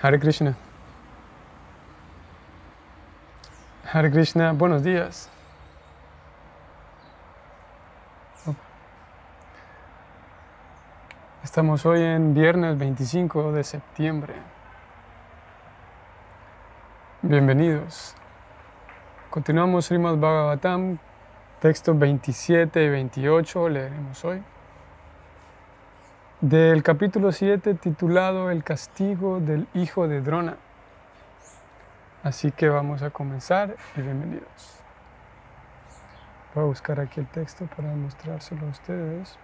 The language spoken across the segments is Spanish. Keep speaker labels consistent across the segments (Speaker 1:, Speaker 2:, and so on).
Speaker 1: Hare Krishna. Hare Krishna, buenos días. Estamos hoy en viernes 25 de septiembre. Bienvenidos. Continuamos Srimad Bhagavatam, textos 27 y 28, leeremos hoy. Del capítulo 7 titulado El castigo del hijo de Drona. Así que vamos a comenzar y bienvenidos. Voy a buscar aquí el texto para mostrárselo a ustedes.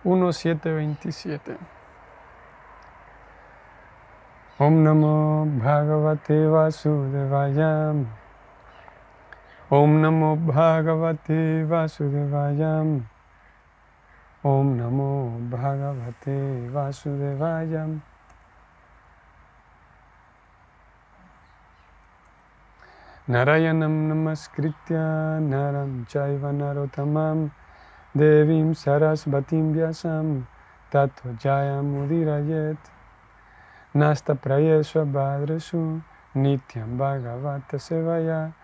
Speaker 1: Uno 7:27. Om Namo Bhagavate Vasudevaya. Om Namo Bhagavate Vasudevaya. Om Namo Bhagavate Vasudevaya. Narayanam Namaskritya Naram Chaiva Narottamam Devim Sarasvatim Vyasam Tato Jayam Udirayet Nasta Prayesva Bhadresu Nityam Bhagavata Sevaya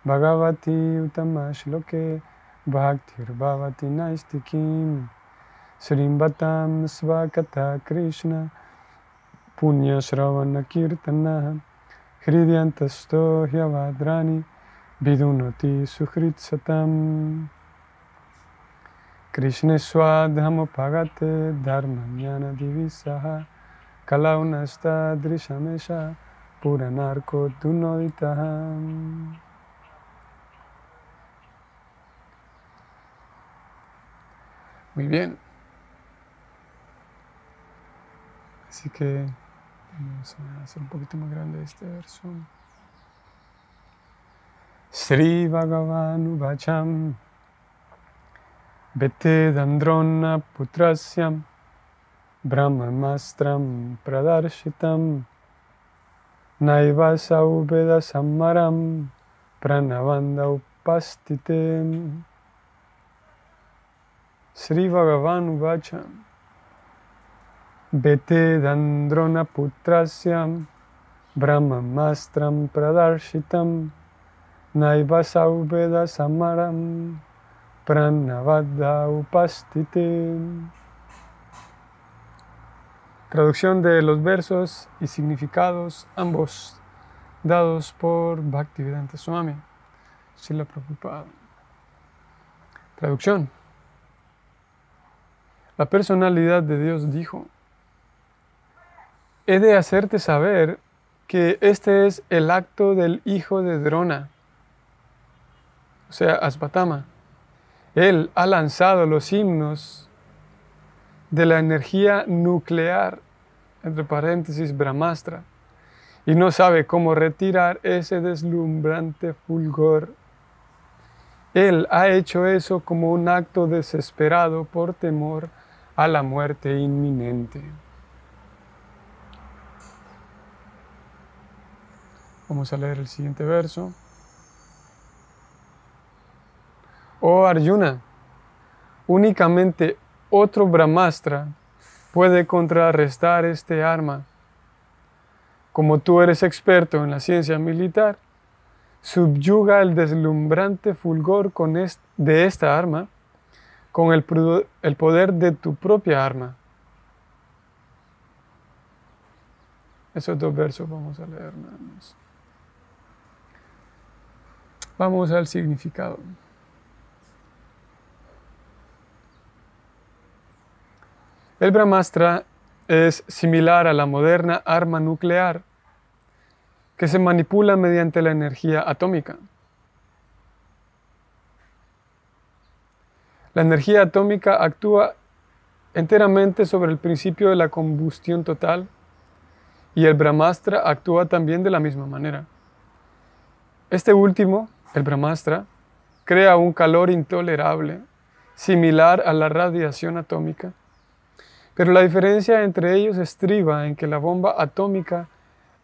Speaker 1: Bhagavati Utamashloke Bhaktir Bhavati Naistikim Srimbatam Svakata Krishna Punya Shravana Kirtana Hridyantasto Hyavadrani Vidunati Suhrit Satam Krishna Swadhamopagate Dharmanyana Divisaha Kalaunasta Drishamesha Puranarko Dunoditaham. Muy bien. Así que vamos a hacer un poquito más grande este verso. Sri Bhagavanu Vacham Vete Dandrona Putrasyam Brahmamastram Pradarshitam Naiva Saubeda Samaram Pranavanda Upastitem. Sri Bhagavanu Vacham Vete Dandrona Putrasyam Brahmamastram Pradarshitam Naiva Saubeda Samaram Pranavada Upastite. Traducción de los versos y significados, ambos dados por Bhaktivedanta Swami, Srila Prabhupada. Traducción. La personalidad de Dios dijo: he de hacerte saber que este es el acto del hijo de Drona, o sea, Asvatthama. Él ha lanzado los himnos de la energía nuclear, entre paréntesis, Brahmastra, y no sabe cómo retirar ese deslumbrante fulgor. Él ha hecho eso como un acto desesperado por temor a la muerte inminente. Vamos a leer el siguiente verso. Oh Arjuna, únicamente otro Brahmastra puede contrarrestar este arma. Como tú eres experto en la ciencia militar, subyuga el deslumbrante fulgor de esta arma con el poder de tu propia arma. Esos dos versos vamos a leer nada más. Vamos al significado. El Brahmastra es similar a la moderna arma nuclear que se manipula mediante la energía atómica. La energía atómica actúa enteramente sobre el principio de la combustión total y el Brahmastra actúa también de la misma manera. Este último, el Brahmastra, crea un calor intolerable, similar a la radiación atómica. Pero la diferencia entre ellos estriba en que la bomba atómica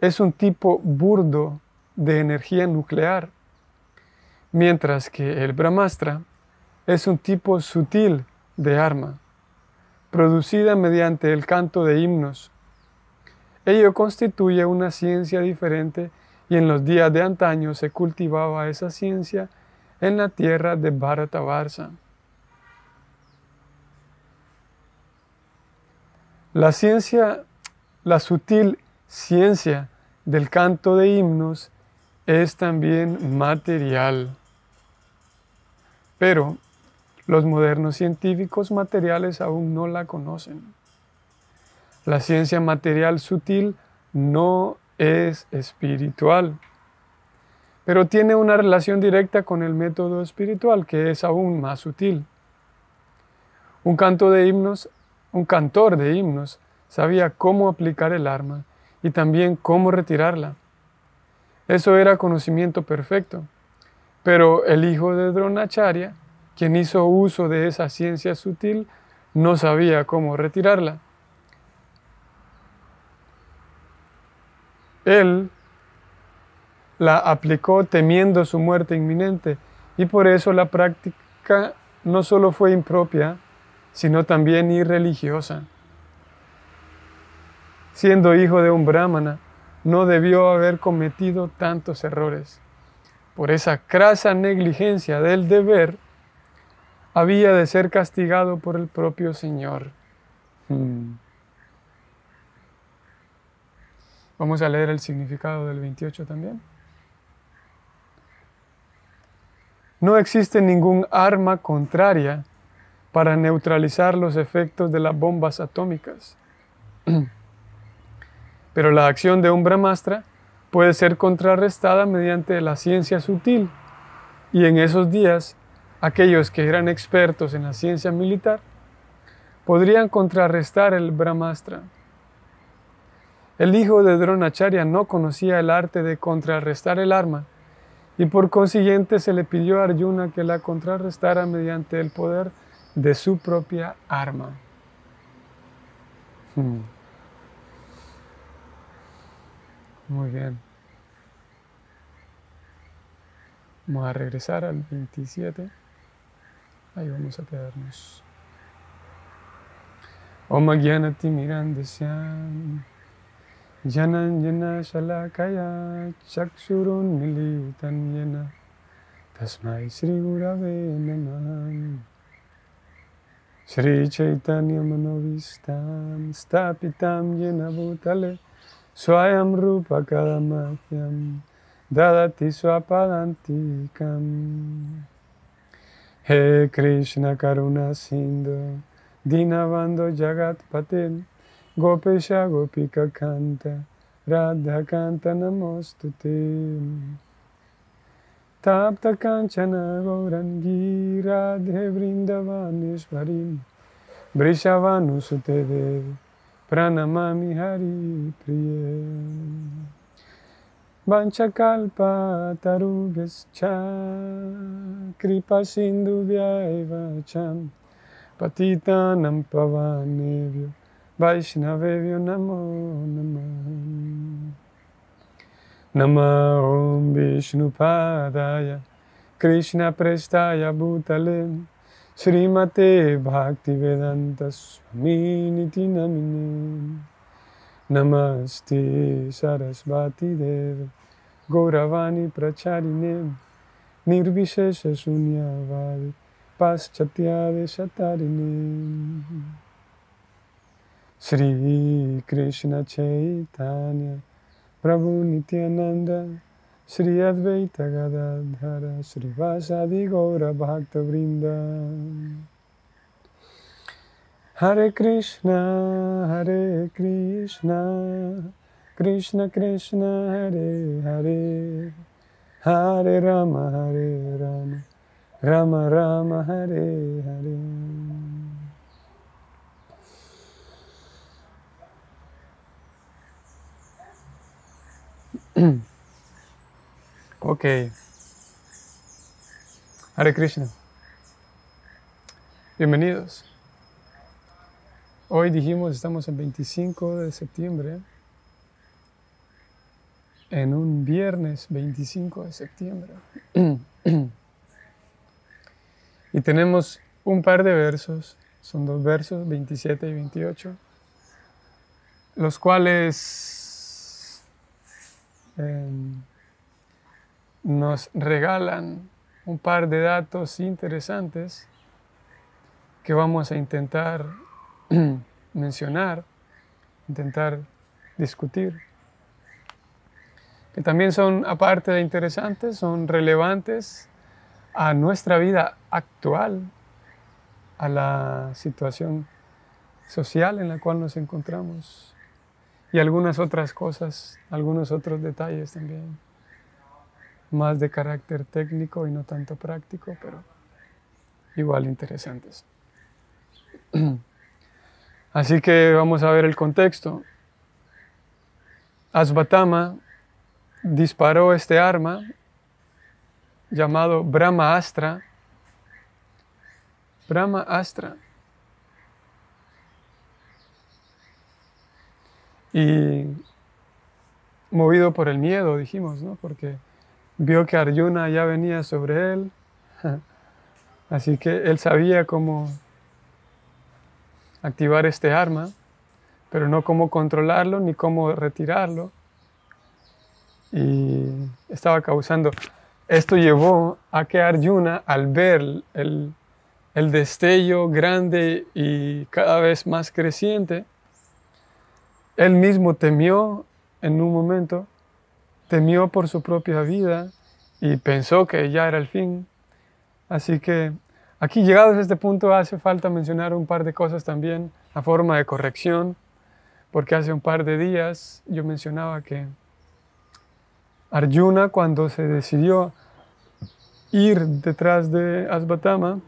Speaker 1: es un tipo burdo de energía nuclear, mientras que el Brahmastra es un tipo sutil de arma, producida mediante el canto de himnos. Ello constituye una ciencia diferente y en los días de antaño se cultivaba esa ciencia en la tierra de Bharatavarsa. La sutil ciencia del canto de himnos es también material. Pero los modernos científicos materiales aún no la conocen. La ciencia material sutil no es espiritual, pero tiene una relación directa con el método espiritual, que es aún más sutil. Un cantor de himnos sabía cómo aplicar el arma y también cómo retirarla. Eso era conocimiento perfecto. Pero el hijo de Dronacharya, quien hizo uso de esa ciencia sutil, no sabía cómo retirarla. Él la aplicó temiendo su muerte inminente y por eso la práctica no solo fue impropia, sino también irreligiosa. Siendo hijo de un brahmana, no debió haber cometido tantos errores. Por esa crasa negligencia del deber, había de ser castigado por el propio Señor. Vamos a leer el significado del 28 también. No existe ningún arma contraria para neutralizar los efectos de las bombas atómicas. Pero la acción de un brahmastra puede ser contrarrestada mediante la ciencia sutil. Y en esos días, aquellos que eran expertos en la ciencia militar podrían contrarrestar el brahmastra. El hijo de Dronacharya no conocía el arte de contrarrestar el arma y por consiguiente se le pidió a Arjuna que la contrarrestara mediante el poder de su propia arma. Muy bien. Vamos a regresar al 27. Ahí vamos a quedarnos. Om Gyanati Mirandasyam Jananjana Shalakaya Chakshurun Militan Yena Tasmai Sri Gurave Namah Sri Chaitanya Manovistam Stapitam Yena Bhutale Swayam Rupa Kadamahyam Dadati Swapadantikam. He Krishna Karuna Sindhu Dinavando Jagat Patil Gopesha Gopika Kanta Radha Kanta Namostute Tapta Kanchana Gaurangi Radhe Vrindavaneshwarim Vrishavanu Sute Devi Pranamami Hari Priye Vanchakalpa Tarubhascha Kripa Sindhu Vyayvacham Patitanam Pavanevyo Vaishnavevyo Namo Namah. Nama Om Vishnu Padaya Krishna Prestaya Bhutale Srimate Bhaktivedanta Swami Niti Namine Namaste Sarasvati Deva Gauravani Pracharine Nirvishesha Sunyavadi Paschatya Shatarine Sri Krishna Chaitanya Prabhu Nityananda Sri Advaita Gadadhara Sri Vasadi Gaura Bhakta Vrinda Hare Krishna Krishna Krishna Hare Hare Hare Rama Rama Rama Hare Hare. Ok. Hare Krishna. Bienvenidos. Hoy dijimos, estamos el 25 de septiembre. En un viernes 25 de septiembre. Y tenemos un par de versos Son 2 versos, 27 y 28, los cuales nos regalan un par de datos interesantes que vamos a intentar mencionar, intentar discutir, que también son, aparte de interesantes, son relevantes a nuestra vida actual, a la situación social en la cual nos encontramos y algunas otras cosas, algunos otros detalles también, más de carácter técnico y no tanto práctico, pero igual interesantes. Así que vamos a ver el contexto. Asvatama disparó este arma llamado Brahmastra. Brahmastra. Y movido por el miedo, dijimos, ¿no? Porque vio que Arjuna ya venía sobre él. Así que él sabía cómo activar este arma, pero no cómo controlarlo ni cómo retirarlo. Y estaba causando. Esto llevó a que Arjuna, al ver el destello grande y cada vez más creciente, él mismo temió en un momento, temió por su propia vida y pensó que ya era el fin. Así que aquí, llegados a este punto, hace falta mencionar un par de cosas también a forma de corrección, porque hace un par de días yo mencionaba que Arjuna, cuando se decidió ir detrás de Asvatama,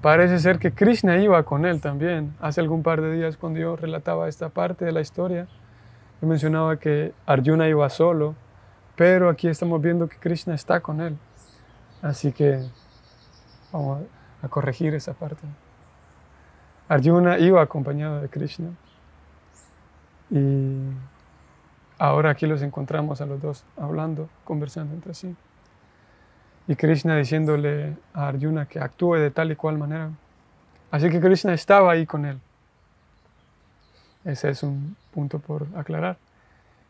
Speaker 1: parece ser que Krishna iba con él también. Hace algún par de días, cuando yo relataba esta parte de la historia, yo mencionaba que Arjuna iba solo, pero aquí estamos viendo que Krishna está con él. Así que vamos a corregir esa parte. Arjuna iba acompañado de Krishna. Y ahora aquí los encontramos a los dos hablando, conversando entre sí. Y Krishna diciéndole a Arjuna que actúe de tal y cual manera. Así que Krishna estaba ahí con él. Ese es un punto por aclarar.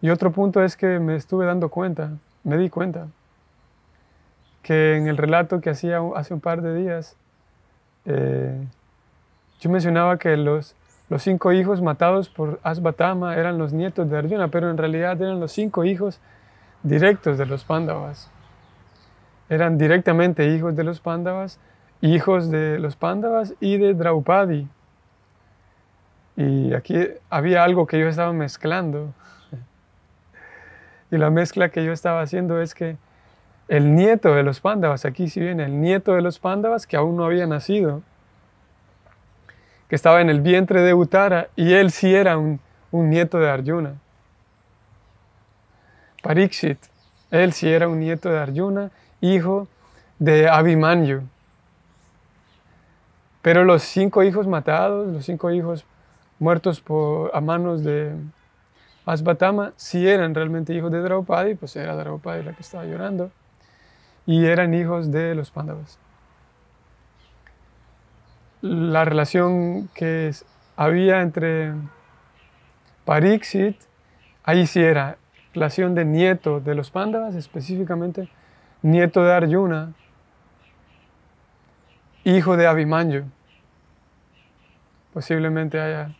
Speaker 1: Y otro punto es que me di cuenta, que en el relato que hacía hace un par de días, yo mencionaba que los 5 hijos matados por Asvatama eran los nietos de Arjuna, pero en realidad eran los 5 hijos directos de los Pándavas. Eran directamente hijos de los Pándavas y de Draupadi. Y aquí había algo que yo estaba mezclando. Y la mezcla que yo estaba haciendo es que el nieto de los Pándavas, aquí sí viene, el nieto de los Pándavas que aún no había nacido, que estaba en el vientre de Uttara, y él sí era un nieto de Arjuna. Parikshit, él sí era un nieto de Arjuna, hijo de Abhimanyu. Pero los 5 hijos matados, los 5 hijos muertos a manos de Asvatama, sí eran realmente hijos de Draupadi, pues era Draupadi la que estaba llorando, y eran hijos de los Pándavas. La relación que había entre Parikshit, ahí sí era relación de nieto de los Pándavas, específicamente nieto de Arjuna, hijo de Abhimanyu. Posiblemente haya,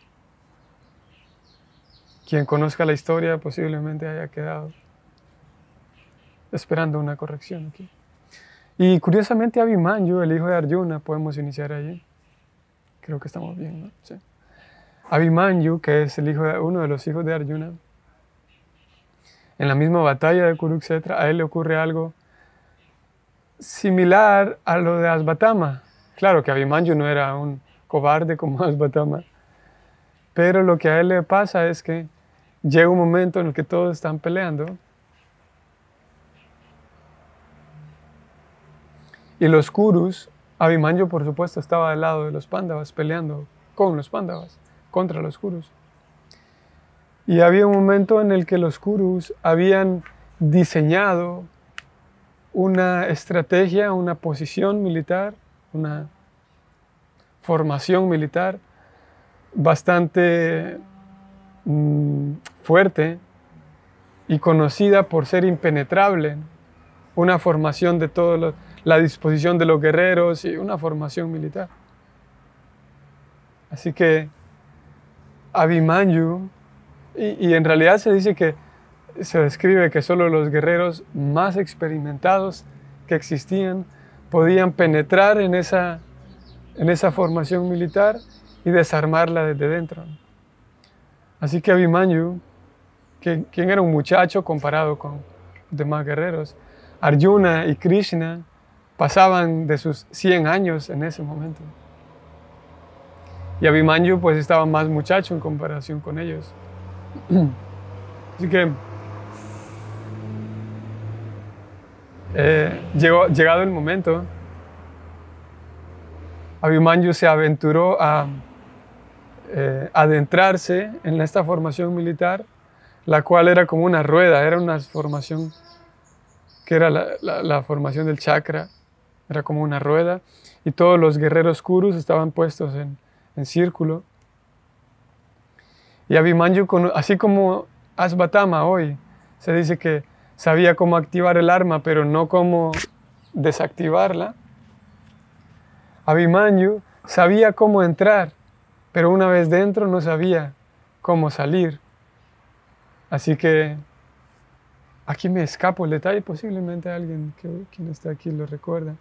Speaker 1: quien conozca la historia, posiblemente haya quedado esperando una corrección aquí. Y curiosamente Abhimanyu, el hijo de Arjuna, podemos iniciar allí. Creo que estamos bien, ¿no? Sí. Abhimanyu, que es uno de los hijos de Arjuna, en la misma batalla de Kurukshetra, a él le ocurre algo similar a lo de Asvatama. Claro que Abhimanyu no era un cobarde como Asvatama, pero lo que a él le pasa es que llega un momento en el que todos están peleando y los Kurus, Abhimanyu por supuesto estaba del lado de los Pándavas, peleando con los Pándavas, contra los Kurus. Y había un momento en el que los Kurus habían diseñado una estrategia, una posición militar, una formación militar bastante fuerte y conocida por ser impenetrable. Una formación de la disposición de los guerreros y una formación militar. Así que Abhimanyu, y en realidad se dice que se describe que solo los guerreros más experimentados que existían podían penetrar en esa formación militar y desarmarla desde dentro. Así que Abhimanyu, quien era un muchacho comparado con los demás guerreros, Arjuna y Krishna pasaban de sus 100 años en ese momento. Y Abhimanyu pues estaba más muchacho en comparación con ellos. Así que llegado el momento, Abhimanyu se aventuró a adentrarse en esta formación militar, la cual era como una rueda, era una formación que era la formación del chakra, era como una rueda, y todos los guerreros kurus estaban puestos en círculo. Y Abhimanyu, así como Asvatthama hoy, se dice que sabía cómo activar el arma, pero no cómo desactivarla. Abhimanyu sabía cómo entrar, pero una vez dentro no sabía cómo salir. Así que aquí me escapo el detalle, posiblemente alguien quien está aquí lo recuerda.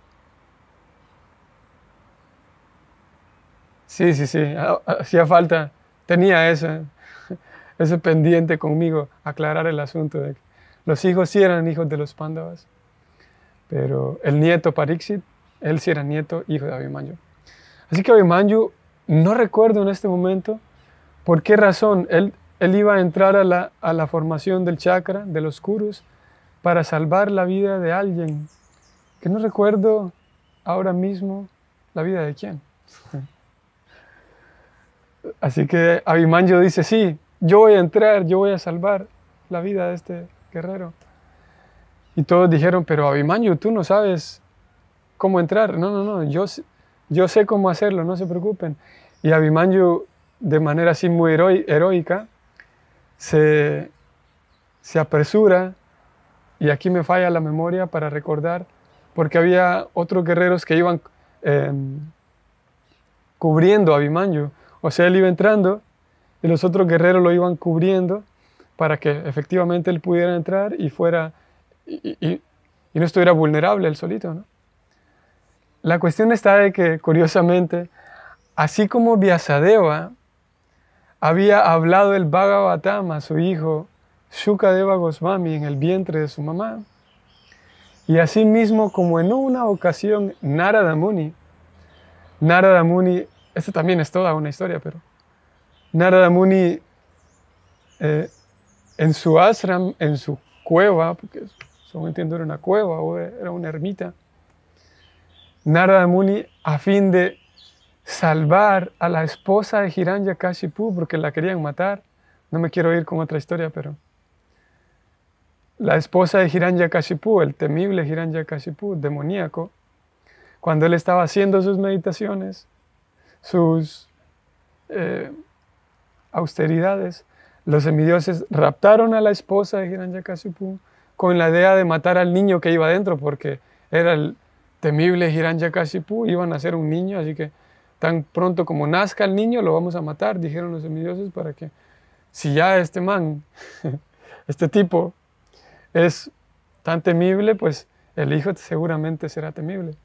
Speaker 1: Sí, hacía falta, tenía ese pendiente conmigo, aclarar el asunto de que los hijos sí eran hijos de los Pándavas, pero el nieto Pariksit, él sí era nieto, hijo de Abhimanyu. Así que Abhimanyu, no recuerdo en este momento por qué razón él iba a entrar a la formación del chakra, de los kurus, para salvar la vida de alguien, que no recuerdo ahora mismo la vida de quién. Así que Abhimanyu dice, sí, yo voy a entrar, yo voy a salvar la vida de este guerrero. Y todos dijeron, pero Abhimanyu, tú no sabes cómo entrar. No, yo sé cómo hacerlo, no se preocupen. Y Abhimanyu, de manera así muy heroica, se apresura, y aquí me falla la memoria para recordar, porque había otros guerreros que iban cubriendo a Abhimanyu. O sea, él iba entrando y los otros guerreros lo iban cubriendo para que efectivamente él pudiera entrar y fuera y no estuviera vulnerable él solito, ¿no? La cuestión está de que, curiosamente, así como Vyasadeva había hablado el Bhagavatam a su hijo Shukadeva Goswami en el vientre de su mamá, y así mismo como en una ocasión Narada Muni, esto también es toda una historia, pero Narada Muni en su ashram, en su cueva, porque según entiendo era una cueva o era una ermita, Narada Muni, a fin de salvar a la esposa de Hiranyakashipu, porque la querían matar, no me quiero ir con otra historia, pero la esposa de Hiranyakashipu, el temible Hiranyakashipu, demoníaco, cuando él estaba haciendo sus meditaciones, sus austeridades, los semidioses raptaron a la esposa de Hiranyakashipu con la idea de matar al niño que iba adentro, porque era el temible Hiranyakashipu, iba a nacer un niño, así que tan pronto como nazca el niño lo vamos a matar, dijeron los semidioses, para que si ya este man, este tipo es tan temible, pues el hijo seguramente será temible.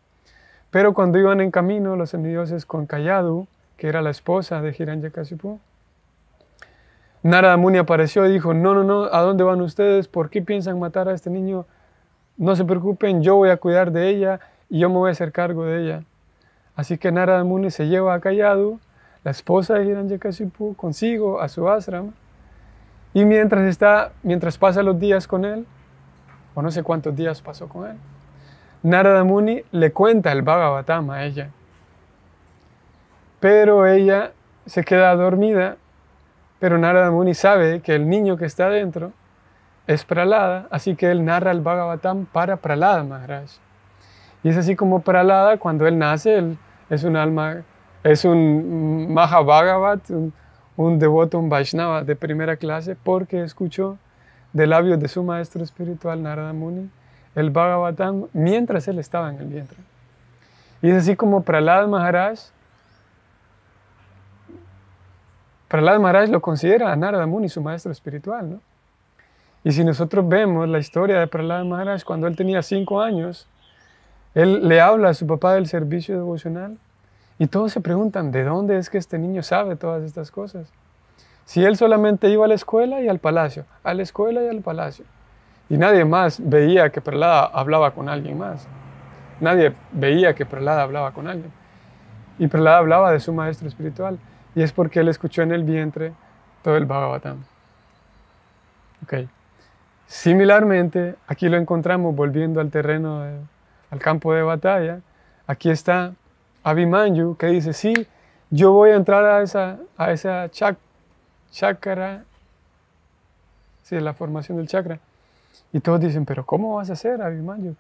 Speaker 1: Pero cuando iban en camino los semidioses con Kayadu, que era la esposa de Hiranyakashipu, Narada Muni apareció y dijo, no, ¿a dónde van ustedes? ¿Por qué piensan matar a este niño? No se preocupen, yo voy a cuidar de ella y yo me voy a hacer cargo de ella. Así que Narada Muni se lleva a Kayadu, la esposa de Hiranyakashipu, consigo a su ashram, y mientras pasa los días con él, o no sé cuántos días pasó con él, Narada Muni le cuenta el Bhagavatam a ella. Pero ella se queda dormida, pero Narada Muni sabe que el niño que está adentro es Prahlada, así que él narra el Bhagavatam para Prahlada Maharaj. Y es así como Prahlada, cuando él nace, él es un alma es un Mahabhagavat, un devoto, un Vaishnava de primera clase, porque escuchó de labios de su maestro espiritual Narada Muni el Bhagavatam mientras él estaba en el vientre. Y es así como Prahlad Maharaj lo considera a Narada Muni su maestro espiritual, ¿no? Y si nosotros vemos la historia de Prahlad Maharaj, cuando él tenía 5 años, él le habla a su papá del servicio devocional y todos se preguntan, ¿de dónde es que este niño sabe todas estas cosas? Si él solamente iba a la escuela y al palacio, a la escuela y al palacio, y nadie más veía que Prahlad hablaba con alguien más. Nadie veía que Prahlad hablaba con alguien. Y Prahlad hablaba de su maestro espiritual, y es porque él escuchó en el vientre todo el Bhagavatam. Okay. Similarmente, aquí lo encontramos volviendo al terreno, al campo de batalla. Aquí está Abhimanyu que dice, sí, yo voy a entrar a esa chakra, sí, la formación del chakra. Y todos dicen, pero ¿cómo vas a hacer, Abhimanyu?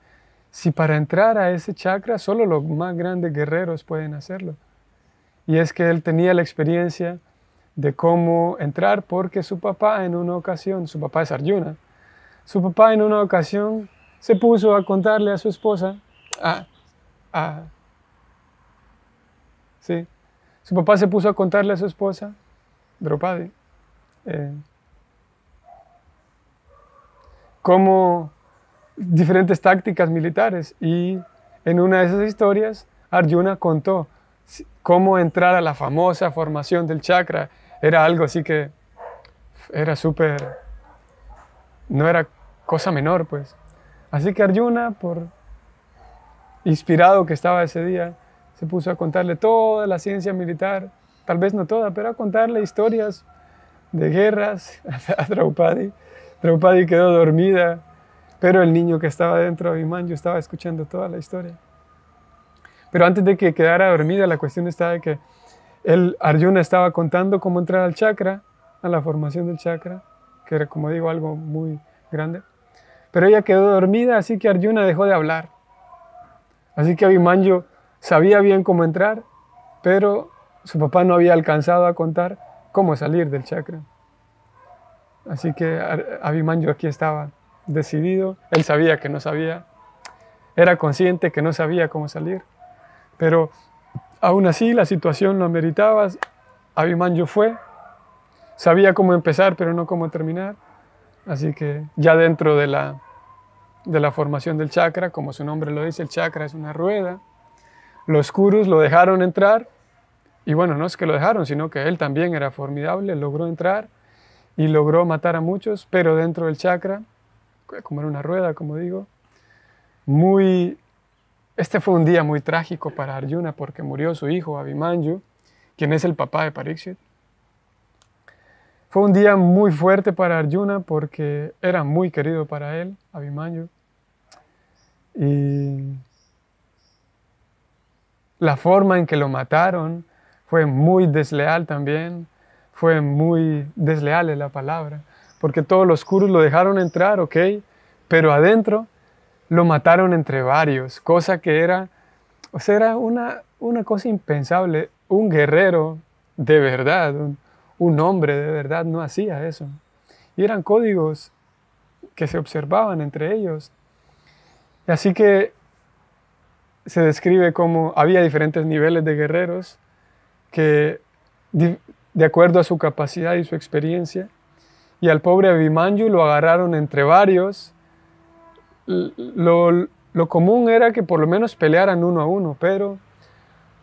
Speaker 1: Si para entrar a ese chakra solo los más grandes guerreros pueden hacerlo. Y es que él tenía la experiencia de cómo entrar porque su papá en una ocasión, su papá es Arjuna, su papá en una ocasión se puso a contarle a su esposa, sí, su papá se puso a contarle a su esposa, Draupadi, cómo diferentes tácticas militares, y en una de esas historias Arjuna contó cómo entrar a la famosa formación del chakra. Era algo así que era súper, no era cosa menor, pues. Así que Arjuna, por inspirado que estaba ese día, se puso a contarle toda la ciencia militar, tal vez no toda, pero a contarle historias de guerras a Draupadi. Draupadi quedó dormida, pero el niño que estaba dentro de Abhimanyu estaba escuchando toda la historia. Pero antes de que quedara dormida, la cuestión está de que Arjuna estaba contando cómo entrar al chakra, a la formación del chakra, que era, como digo, algo muy grande. Pero ella quedó dormida, así que Arjuna dejó de hablar. Así que Abhimanyu sabía bien cómo entrar, pero su papá no había alcanzado a contar cómo salir del chakra. Así que Abhimanyu aquí estaba decidido. Él sabía que no sabía, era consciente que no sabía cómo salir, pero aún así la situación lo ameritaba. Abhimanyu fue, sabía cómo empezar pero no cómo terminar. Así que ya dentro de la formación del chakra, como su nombre lo dice, el chakra es una rueda. Los Kurus lo dejaron entrar, y bueno, no es que lo dejaron, sino que él también era formidable, logró entrar y logró matar a muchos, pero dentro del chakra, como era una rueda, como digo, este fue un día muy trágico para Arjuna porque murió su hijo Abhimanyu, quien es el papá de Parikshit. Fue un día muy fuerte para Arjuna porque era muy querido para él, Abhimanyu. Y la forma en que lo mataron fue muy desleal también. Fue muy desleal es la palabra, porque todos los Kurus lo dejaron entrar, ok, pero adentro lo mataron entre varios, cosa que era una cosa impensable. Un guerrero de verdad, un hombre de verdad no hacía eso. Y eran códigos que se observaban entre ellos. Así que se describe como había diferentes niveles de guerreros que, de acuerdo a su capacidad y su experiencia, y al pobre Abhimanyu lo agarraron entre varios. Lo común era que por lo menos pelearan uno a uno, pero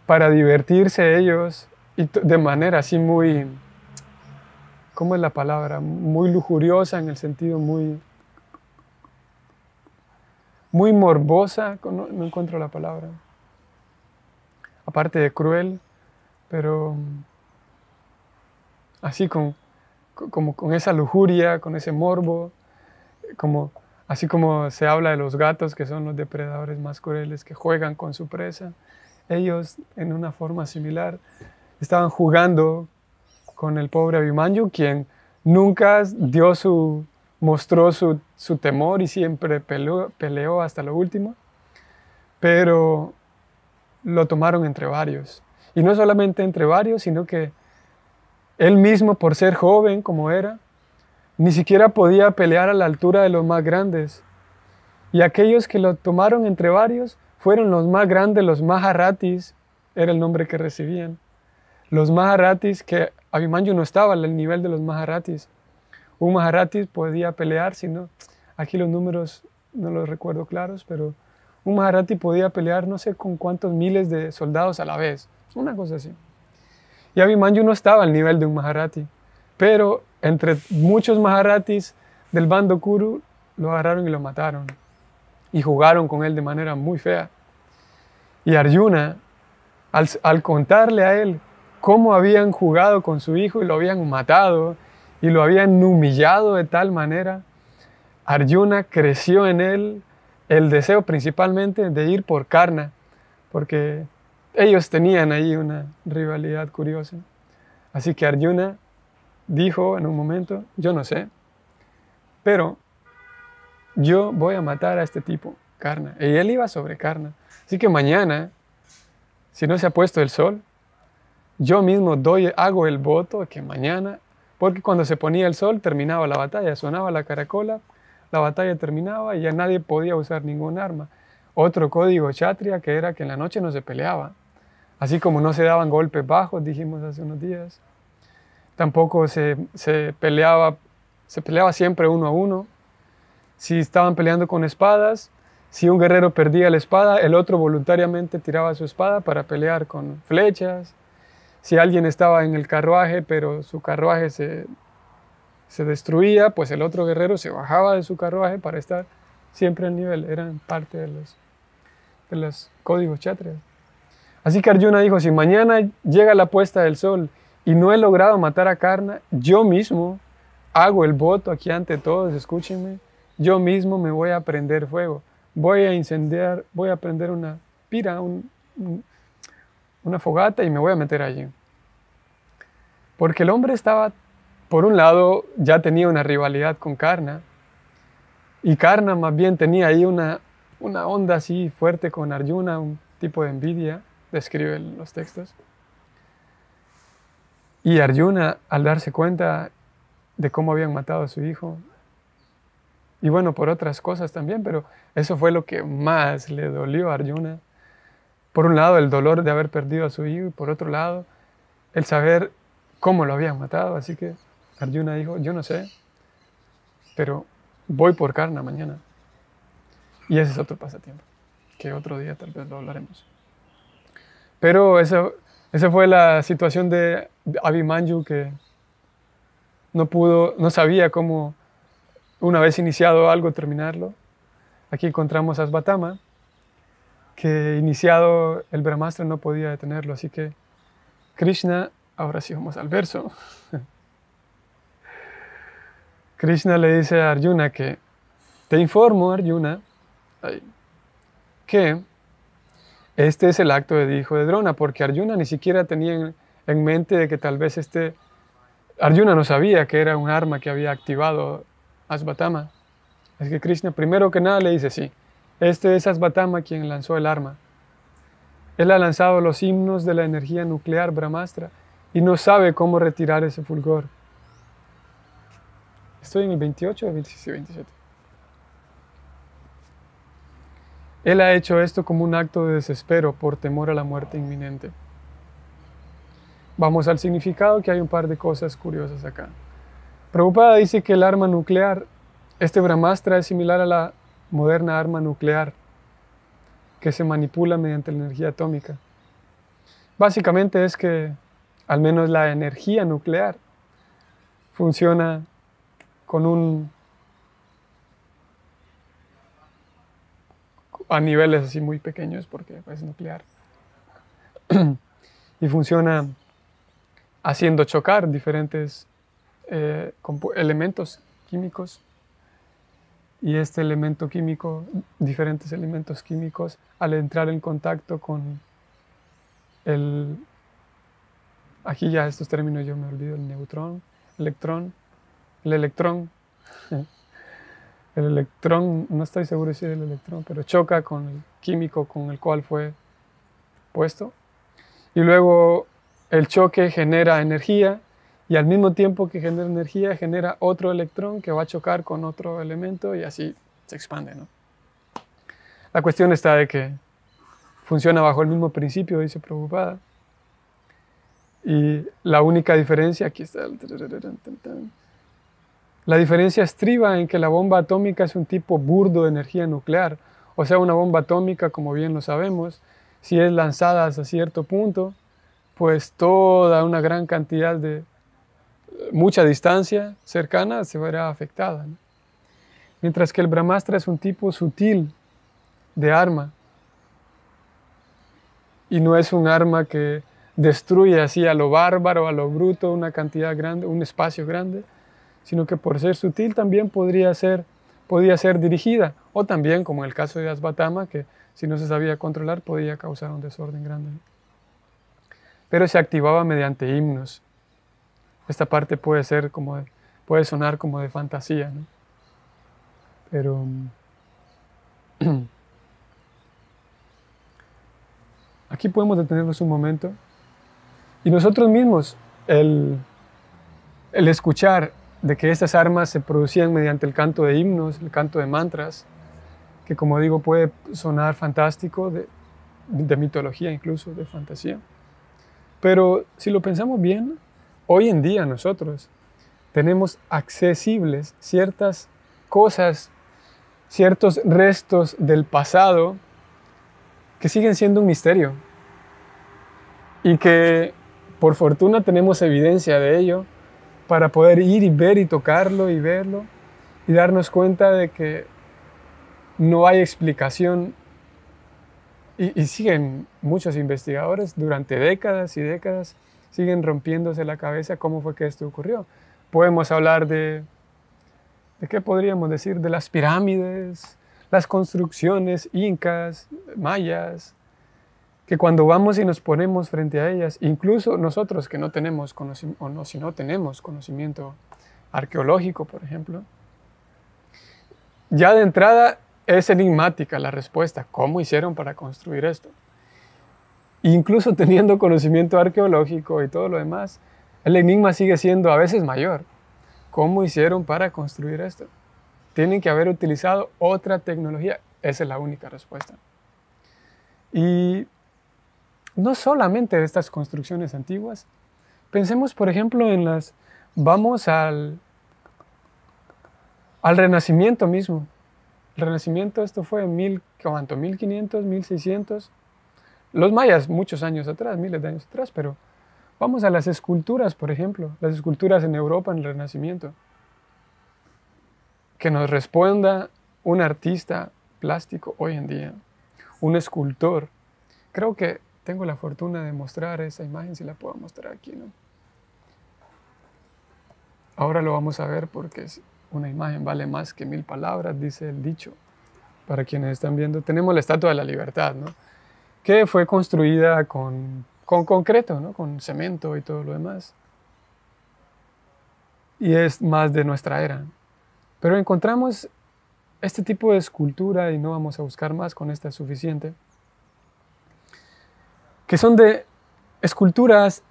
Speaker 1: para divertirse ellos, y de manera así muy, ¿cómo es la palabra? Muy lujuriosa, en el sentido muy morbosa, no encuentro la palabra, aparte de cruel, pero así como con esa lujuria, con ese morbo, así como se habla de los gatos, que son los depredadores más crueles, que juegan con su presa. Ellos, en una forma similar, estaban jugando con el pobre Abhimanyu, quien nunca mostró su temor y siempre peleó hasta lo último, pero lo tomaron entre varios. Y no solamente entre varios, sino que él mismo, por ser joven como era, ni siquiera podía pelear a la altura de los más grandes. Y aquellos que lo tomaron entre varios fueron los más grandes, los Maharatis, era el nombre que recibían. Los Maharatis, que Abhimanyu no estaba al nivel de los Maharatis. Un Maharati podía pelear, si no, aquí los números no los recuerdo claros, pero un Maharati podía pelear no sé con cuántos miles de soldados a la vez, una cosa así. Y Abhimanyu no estaba al nivel de un Maharati, pero entre muchos Maharatis del bando Kuru lo agarraron y lo mataron. Y jugaron con él de manera muy fea. Y Arjuna, al contarle a él cómo habían jugado con su hijo y lo habían matado y lo habían humillado de tal manera, Arjuna creció en él el deseo principalmente de ir por Karna, porque ellos tenían ahí una rivalidad curiosa. Así que Arjuna dijo en un momento, yo no sé, pero yo voy a matar a este tipo, Karna. Y él iba sobre Karna. Así que mañana, si no se ha puesto el sol, yo mismo hago el voto de que mañana, porque cuando se ponía el sol terminaba la batalla, sonaba la caracola, la batalla terminaba y ya nadie podía usar ningún arma. Otro código Kshatriya que era que en la noche no se peleaba. Así como no se daban golpes bajos, dijimos hace unos días. Tampoco se peleaba siempre 1 a 1. Si estaban peleando con espadas, si un guerrero perdía la espada, el otro voluntariamente tiraba su espada para pelear con flechas. Si alguien estaba en el carruaje, pero su carruaje se destruía, pues el otro guerrero se bajaba de su carruaje para estar siempre al nivel. Eran parte de los códigos kshatriyas. Así que Arjuna dijo, si mañana llega la puesta del sol y no he logrado matar a Karna, yo mismo hago el voto aquí ante todos, escúchenme, yo mismo me voy a prender fuego. Voy a incendiar, voy a prender una pira, una fogata y me voy a meter allí. Porque el hombre estaba, por un lado, ya tenía una rivalidad con Karna, y Karna más bien tenía ahí una onda así fuerte con Arjuna, un tipo de envidia, describen los textos. Y Arjuna, al darse cuenta de cómo habían matado a su hijo, y bueno, por otras cosas también, pero eso fue lo que más le dolió a Arjuna. Por un lado, el dolor de haber perdido a su hijo, y por otro lado, el saber cómo lo habían matado. Así que Arjuna dijo, yo no sé, pero voy por Karna mañana. Y ese es otro pasatiempo, que otro día tal vez lo hablaremos. Pero esa fue la situación de Abhimanyu, que no sabía cómo, una vez iniciado algo, terminarlo. Aquí encontramos a Asvatthama, que iniciado el Brahmastra no podía detenerlo, así que Krishna, ahora sí vamos al verso. Krishna le dice a Arjuna que, te informo, Arjuna, que este es el acto de hijo de Drona, porque Arjuna ni siquiera tenía en mente de que tal vez Arjuna no sabía que era un arma que había activado Asvatthama. Así que Krishna, primero que nada, le dice, sí, este es Asvatthama quien lanzó el arma. Él ha lanzado los himnos de la energía nuclear Brahmastra y no sabe cómo retirar ese fulgor. ¿Estoy en el 28 o 27? Él ha hecho esto como un acto de desespero por temor a la muerte inminente. Vamos al significado, que hay un par de cosas curiosas acá. Prabhupada dice que el arma nuclear, este Brahmastra, es similar a la moderna arma nuclear que se manipula mediante la energía atómica. Básicamente es que, al menos la energía nuclear, funciona a niveles así muy pequeños, porque es nuclear. Y funciona haciendo chocar diferentes elementos químicos. Y este elemento químico, diferentes elementos químicos, al entrar en contacto con aquí ya estos términos yo me olvido, el neutrón, el electrón, no estoy seguro si es el electrón, pero choca con el químico con el cual fue puesto. y luego el choque genera energía y al mismo tiempo que genera energía genera otro electrón que va a chocar con otro elemento y así se expande, ¿no? La cuestión está de que funciona bajo el mismo principio, dice Prabhupada. Y la única diferencia, aquí está, la diferencia estriba en que la bomba atómica es un tipo burdo de energía nuclear. O sea, una bomba atómica, como bien lo sabemos, si es lanzada hasta cierto punto, pues toda una gran cantidad de mucha distancia cercana se verá afectada, ¿no? Mientras que el Brahmastra es un tipo sutil de arma y no es un arma que destruye así a lo bárbaro, a lo bruto, una cantidad grande, un espacio grande, sino que por ser sutil también podía ser dirigida, o también, como en el caso de Asvatama, que si no se sabía controlar podía causar un desorden grande. Pero se activaba mediante himnos. Esta parte puede sonar como de fantasía, ¿no? Pero aquí podemos detenernos un momento y nosotros mismos, el escuchar de que estas armas se producían mediante el canto de himnos, el canto de mantras, que como digo puede sonar fantástico, de mitología incluso, de fantasía. Pero si lo pensamos bien, hoy en día nosotros tenemos accesibles ciertas cosas, ciertos restos del pasado que siguen siendo un misterio y que por fortuna tenemos evidencia de ello para poder ir y ver y tocarlo y verlo y darnos cuenta de que no hay explicación y siguen muchos investigadores durante décadas y décadas siguen rompiéndose la cabeza cómo fue que esto ocurrió. Podemos hablar ¿de qué podríamos decir? De las pirámides, las construcciones incas, mayas, que cuando vamos y nos ponemos frente a ellas, incluso nosotros que no tenemos conocimiento, si no tenemos conocimiento arqueológico, por ejemplo, ya de entrada es enigmática la respuesta, ¿cómo hicieron para construir esto? Incluso teniendo conocimiento arqueológico y todo lo demás, el enigma sigue siendo a veces mayor. ¿Cómo hicieron para construir esto? Tienen que haber utilizado otra tecnología. Esa es la única respuesta. Y no solamente de estas construcciones antiguas. Pensemos, por ejemplo, vamos al Renacimiento mismo. El Renacimiento, esto fue en 1500, 1600. Los mayas, muchos años atrás, miles de años atrás, pero vamos a las esculturas, por ejemplo, las esculturas en Europa en el Renacimiento. Que nos responda un artista plástico hoy en día, un escultor. Creo que tengo la fortuna de mostrar esa imagen, si la puedo mostrar aquí, ¿no? Ahora lo vamos a ver porque una imagen vale más que 1000 palabras, dice el dicho. Para quienes están viendo, tenemos la Estatua de la Libertad, ¿no? Que fue construida con concreto, ¿no? Con cemento y todo lo demás. Y es más de nuestra era. Pero encontramos este tipo de escultura, y no vamos a buscar más, con esta es suficiente, que son de esculturas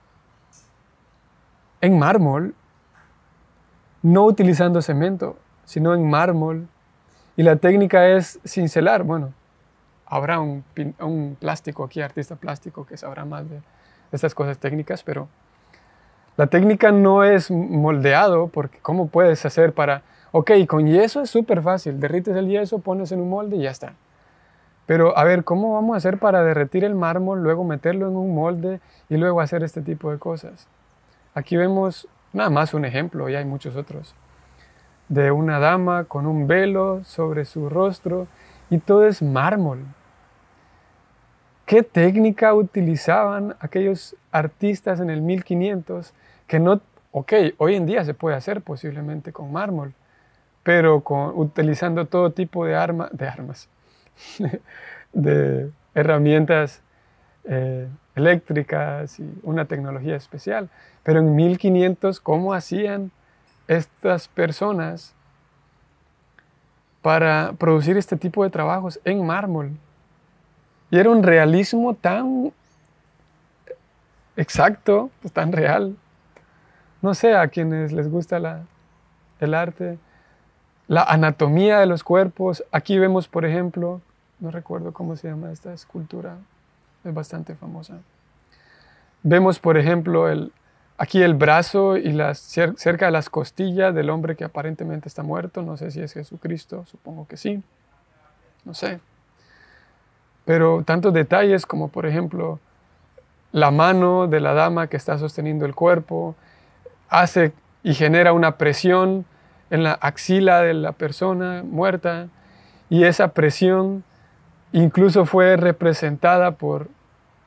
Speaker 1: en mármol, no utilizando cemento, sino en mármol. Y la técnica es cincelar. Bueno, habrá un plástico aquí, artista plástico, que sabrá más de estas cosas técnicas, pero la técnica no es moldeado, porque ¿cómo puedes hacer para...? Ok, con yeso es súper fácil, derrites el yeso, pones en un molde y ya está. Pero a ver, ¿cómo vamos a hacer para derretir el mármol, luego meterlo en un molde y luego hacer este tipo de cosas? Aquí vemos nada más un ejemplo, y hay muchos otros, de una dama con un velo sobre su rostro y todo es mármol. ¿Qué técnica utilizaban aquellos artistas en el 1500 que no, ok, hoy en día se puede hacer posiblemente con mármol, pero utilizando todo tipo de armas, de herramientas eléctricas y una tecnología especial? Pero en 1500, ¿cómo hacían estas personas para producir este tipo de trabajos en mármol? Y era un realismo tan exacto, pues tan real. No sé, a quienes les gusta el arte, la anatomía de los cuerpos. Aquí vemos, por ejemplo, no recuerdo cómo se llama esta escultura, es bastante famosa. Vemos, por ejemplo, aquí el brazo y cerca de las costillas del hombre que aparentemente está muerto. No sé si es Jesucristo, supongo que sí, no sé. Pero tantos detalles como, por ejemplo, la mano de la dama que está sosteniendo el cuerpo, hace y genera una presión en la axila de la persona muerta, y esa presión incluso fue representada por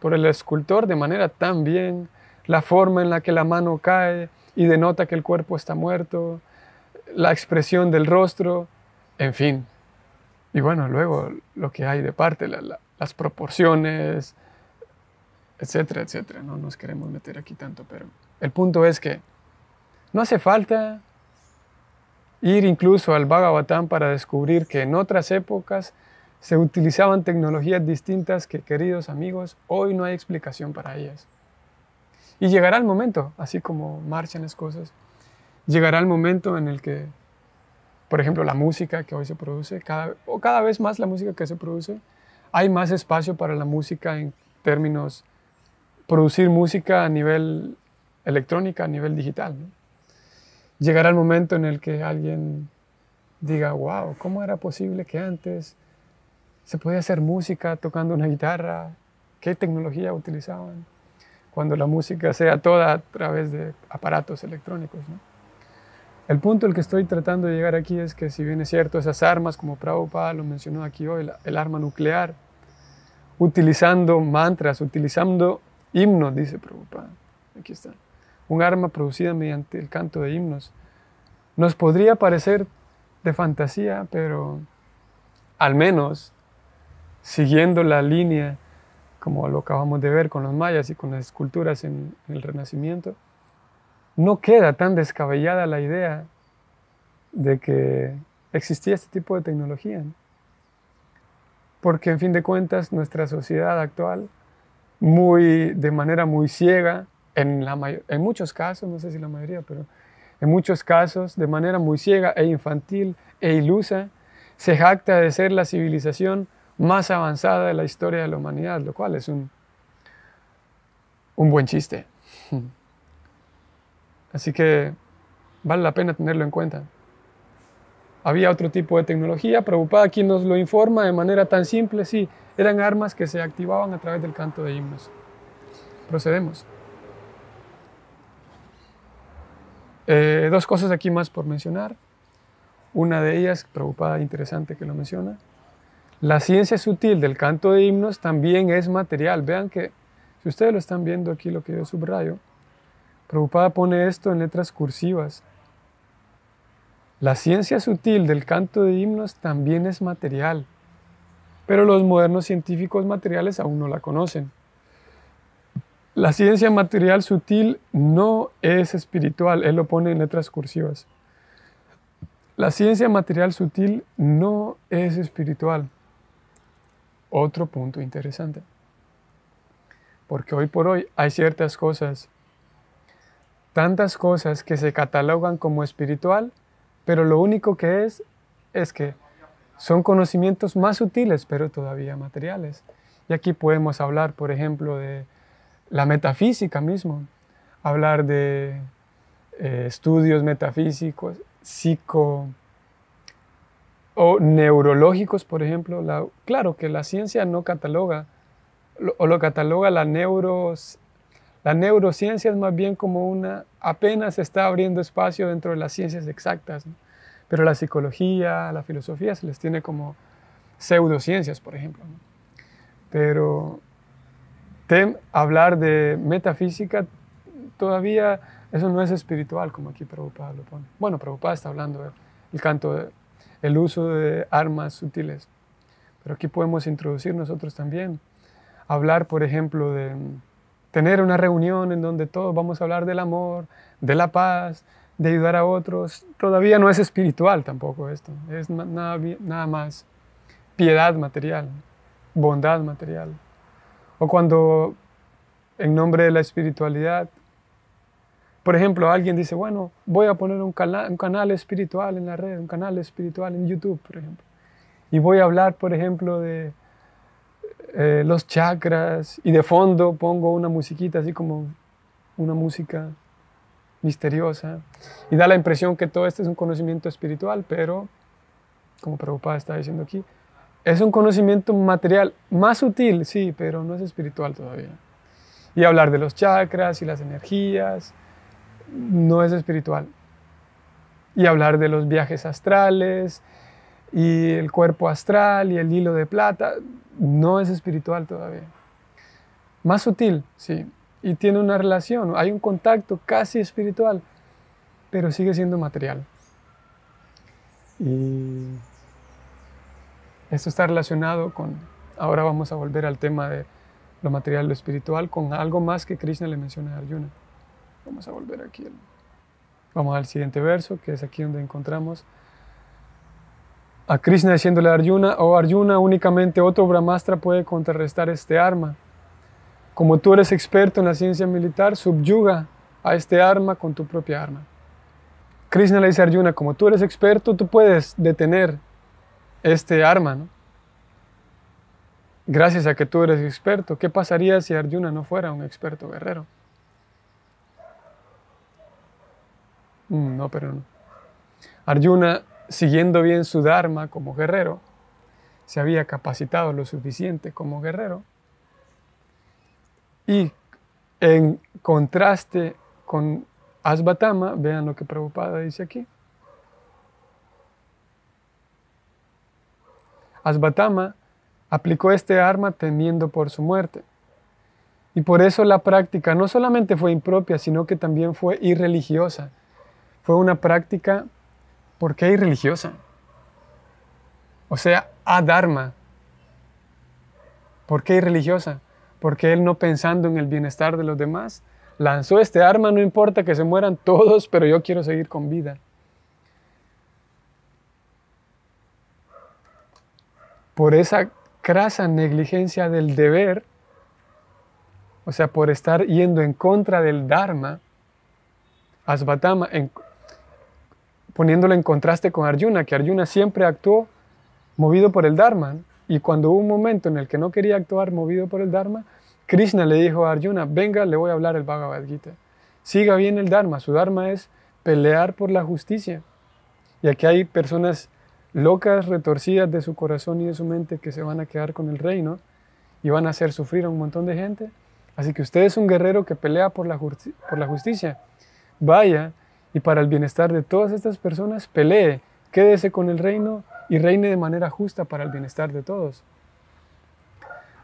Speaker 1: el escultor de manera tan bien, la forma en la que la mano cae y denota que el cuerpo está muerto, la expresión del rostro, en fin. Y bueno, luego lo que hay de parte, las proporciones, etcétera, etcétera. No nos queremos meter aquí tanto, pero el punto es que no hace falta ir incluso al Bhagavatam para descubrir que en otras épocas se utilizaban tecnologías distintas que, queridos amigos, hoy no hay explicación para ellas. Y llegará el momento, así como marchan las cosas, llegará el momento en el que, por ejemplo, la música que hoy se produce, cada vez más la música que se produce, hay más espacio para la música en términos, producir música a nivel electrónica, a nivel digital, ¿no? Llegará el momento en el que alguien diga, wow, ¿cómo era posible que antes se podía hacer música tocando una guitarra? ¿Qué tecnología utilizaban? Cuando la música sea toda a través de aparatos electrónicos, ¿no? El punto al que estoy tratando de llegar aquí es que, si bien es cierto, esas armas, como Prabhupada lo mencionó aquí hoy, el arma nuclear, utilizando mantras, utilizando himnos, dice Prabhupada, aquí está, un arma producida mediante el canto de himnos, nos podría parecer de fantasía, pero al menos siguiendo la línea, como lo acabamos de ver con los mayas y con las esculturas en el Renacimiento, no queda tan descabellada la idea de que existía este tipo de tecnología, ¿no? Porque en fin de cuentas nuestra sociedad actual, de manera muy ciega, en muchos casos, no sé si la mayoría, pero en muchos casos, de manera muy ciega e infantil e ilusa, se jacta de ser la civilización más avanzada de la historia de la humanidad, lo cual es un buen chiste. Así que vale la pena tenerlo en cuenta. Había otro tipo de tecnología, Prabhupada aquí nos lo informa de manera tan simple, sí, eran armas que se activaban a través del canto de himnos. Procedemos. Dos cosas aquí más por mencionar. Una de ellas, Prabhupada, interesante que lo menciona. La ciencia sutil del canto de himnos también es material. Vean que, si ustedes lo están viendo aquí, lo que yo subrayo, Prabhupada pone esto en letras cursivas. La ciencia sutil del canto de himnos también es material, pero los modernos científicos materiales aún no la conocen. La ciencia material sutil no es espiritual, él lo pone en letras cursivas. La ciencia material sutil no es espiritual. Otro punto interesante. Porque hoy por hoy hay ciertas cosas, tantas cosas que se catalogan como espiritual, pero lo único que es que son conocimientos más sutiles, pero todavía materiales. Y aquí podemos hablar, por ejemplo, de la metafísica mismo, hablar de estudios metafísicos, o neurológicos, por ejemplo. Claro que la ciencia no cataloga, lo cataloga la neurociencia es más bien como apenas se está abriendo espacio dentro de las ciencias exactas, ¿no? Pero la psicología, la filosofía se les tiene como pseudociencias, por ejemplo, ¿no? Pero hablar de metafísica, todavía eso no es espiritual, como aquí Prabhupada lo pone. Bueno, Prabhupada está hablando el uso de armas sutiles, pero aquí podemos introducir nosotros también. Hablar, por ejemplo, de tener una reunión en donde todos vamos a hablar del amor, de la paz, de ayudar a otros. Todavía no es espiritual tampoco esto, es nada más piedad material, bondad material. O cuando en nombre de la espiritualidad. Por ejemplo, alguien dice, bueno, voy a poner un canal espiritual en la red, un canal espiritual en YouTube, por ejemplo. Y voy a hablar, por ejemplo, de los chakras, y de fondo pongo una musiquita, así como una música misteriosa, y da la impresión que todo esto es un conocimiento espiritual, pero, como Prabhupada está diciendo aquí, es un conocimiento material, más sutil, sí, pero no es espiritual todavía. Y hablar de los chakras y las energías no es espiritual. Y hablar de los viajes astrales y el cuerpo astral y el hilo de plata no es espiritual todavía. Más sutil, sí. Y tiene una relación, hay un contacto casi espiritual, pero sigue siendo material. Y esto está relacionado con, ahora vamos a volver al tema de lo material y lo espiritual, con algo más que Krishna le menciona a Arjuna. Vamos a volver aquí. Vamos al siguiente verso, que es aquí donde encontramos a Krishna diciéndole a Arjuna, oh Arjuna, únicamente otro Brahmastra puede contrarrestar este arma. Como tú eres experto en la ciencia militar, subyuga a este arma con tu propia arma. Krishna le dice a Arjuna, como tú eres experto, tú puedes detener este arma, ¿no? Gracias a que tú eres experto. ¿Qué pasaría si Arjuna no fuera un experto guerrero? No, pero no. Arjuna, siguiendo bien su dharma como guerrero, se había capacitado lo suficiente como guerrero. Y en contraste con Asvatama, vean lo que Prabhupada dice aquí. Asvatama aplicó este arma temiendo por su muerte. Y por eso la práctica no solamente fue impropia, sino que también fue irreligiosa. Fue una práctica, ¿por qué irreligiosa? O sea, adharma. ¿Por qué irreligiosa? Porque él, no pensando en el bienestar de los demás, lanzó este arma, no importa que se mueran todos, pero yo quiero seguir con vida. Por esa crasa negligencia del deber, o sea, por estar yendo en contra del Dharma, Asvatama, poniéndolo en contraste con Arjuna, que Arjuna siempre actuó movido por el Dharma, y cuando hubo un momento en el que no quería actuar movido por el Dharma, Krishna le dijo a Arjuna, venga, le voy a hablar el Bhagavad Gita. Siga bien el Dharma, su Dharma es pelear por la justicia. Y aquí hay personas locas, retorcidas de su corazón y de su mente que se van a quedar con el reino y van a hacer sufrir a un montón de gente. Así que usted es un guerrero que pelea por la justicia. Vaya y para el bienestar de todas estas personas pelee, quédese con el reino y reine de manera justa para el bienestar de todos.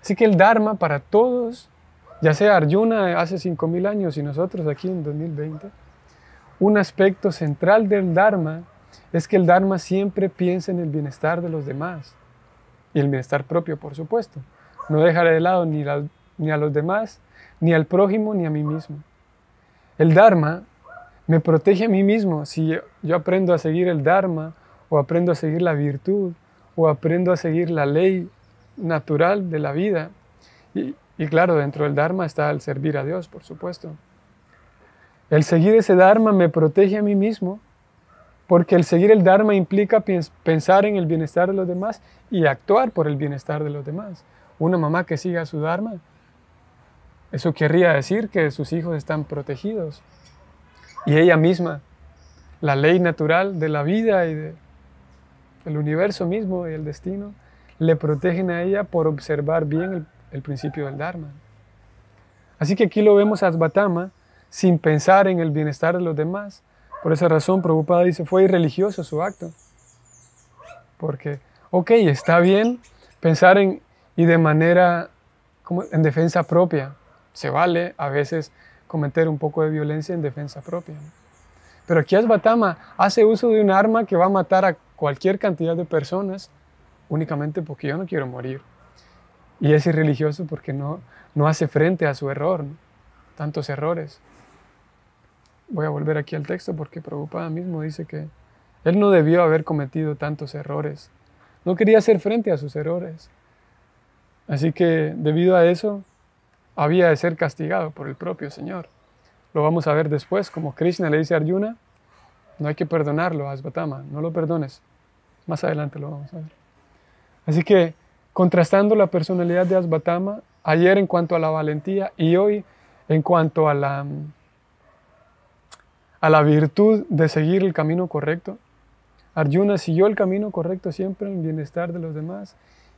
Speaker 1: Así que el Dharma para todos, ya sea Arjuna hace 5000 años y nosotros aquí en 2020, un aspecto central del Dharma es que el Dharma siempre piensa en el bienestar de los demás y el bienestar propio, por supuesto. No dejar de lado ni a los demás, ni al prójimo, ni a mí mismo. El Dharma me protege a mí mismo. Si yo aprendo a seguir el Dharma, o aprendo a seguir la virtud, o aprendo a seguir la ley natural de la vida. Y claro, dentro del Dharma está el servir a Dios, por supuesto. El seguir ese Dharma me protege a mí mismo, porque el seguir el Dharma implica pensar en el bienestar de los demás y actuar por el bienestar de los demás. Una mamá que siga su Dharma, eso querría decir que sus hijos están protegidos. Y ella misma, la ley natural de la vida y del universo mismo y el destino, le protegen a ella por observar bien el principio del Dharma. Así que aquí lo vemos a Asvatama sin pensar en el bienestar de los demás. Por esa razón, Prabhupada dice, fue irreligioso su acto. Porque, ok, está bien pensar y de manera como en defensa propia. Se vale a veces cometer un poco de violencia en defensa propia. Pero aquí Asvatama hace uso de un arma que va a matar a cualquier cantidad de personas únicamente porque yo no quiero morir. Y es irreligioso porque no hace frente a su error, ¿no? Tantos errores. Voy a volver aquí al texto porque Prabhupada mismo dice que él no debió haber cometido tantos errores. No quería hacer frente a sus errores. Así que debido a eso, había de ser castigado por el propio Señor. Lo vamos a ver después, como Krishna le dice a Arjuna, no hay que perdonarlo a Asvatthama, no lo perdones. Más adelante lo vamos a ver. Así que, contrastando la personalidad de Asvatthama, ayer en cuanto a la valentía y hoy en cuanto a la virtud de seguir el camino correcto, Arjuna siguió el camino correcto siempre en el bienestar de los demás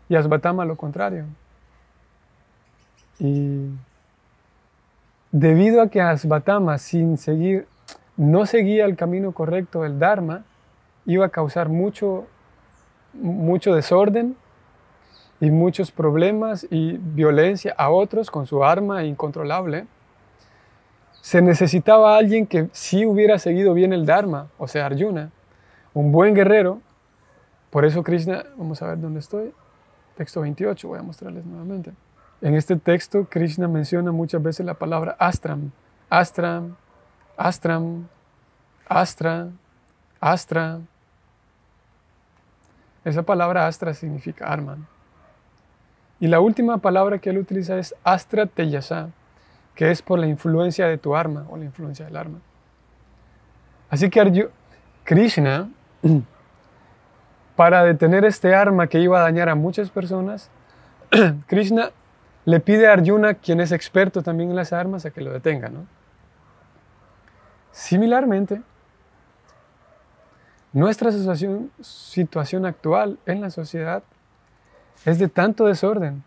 Speaker 1: y Asvatthama lo contrario. Y debido a que Asvatthama no seguía el camino correcto del Dharma, iba a causar mucho desorden y muchos problemas y violencia a otros con su arma incontrolable. Se necesitaba alguien que sí hubiera seguido bien el Dharma, o sea, Arjuna, un buen guerrero. Por eso Krishna, vamos a ver dónde estoy, texto 28, voy a mostrarles nuevamente. En este texto Krishna menciona muchas veces la palabra astram, astram, astram, astra, astra. Esa palabra astra significa arma. Y la última palabra que él utiliza es astra teyasa, que es por la influencia de tu arma o la influencia del arma. Así que Krishna, para detener este arma que iba a dañar a muchas personas, Krishna le pide a Arjuna, quien es experto también en las armas, a que lo detenga, ¿no? Similarmente, nuestra situación actual en la sociedad es de tanto desorden.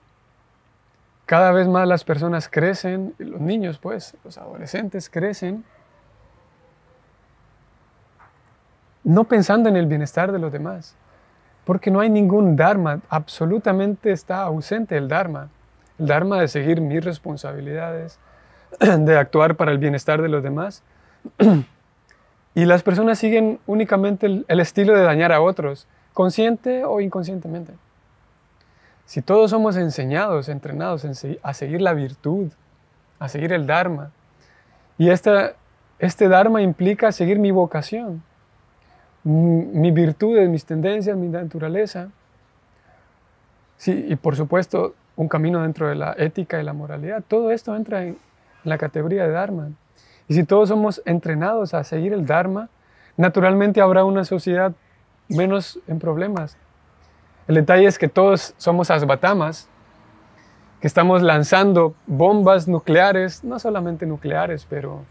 Speaker 1: Cada vez más las personas crecen, los niños pues, los adolescentes crecen, no pensando en el bienestar de los demás, porque no hay ningún dharma, absolutamente está ausente el dharma de seguir mis responsabilidades, de actuar para el bienestar de los demás. Y las personas siguen únicamente el estilo de dañar a otros, consciente o inconscientemente. Si todos somos enseñados, entrenados a seguir la virtud, a seguir el Dharma, y este Dharma implica seguir mi vocación, mi virtudes, mis tendencias, mi naturaleza, sí, y por supuesto un camino dentro de la ética y la moralidad, todo esto entra en la categoría de Dharma. Y si todos somos entrenados a seguir el Dharma, naturalmente habrá una sociedad menos en problemas. El detalle es que todos somos asvatamas, que estamos lanzando bombas nucleares, no solamente nucleares, pero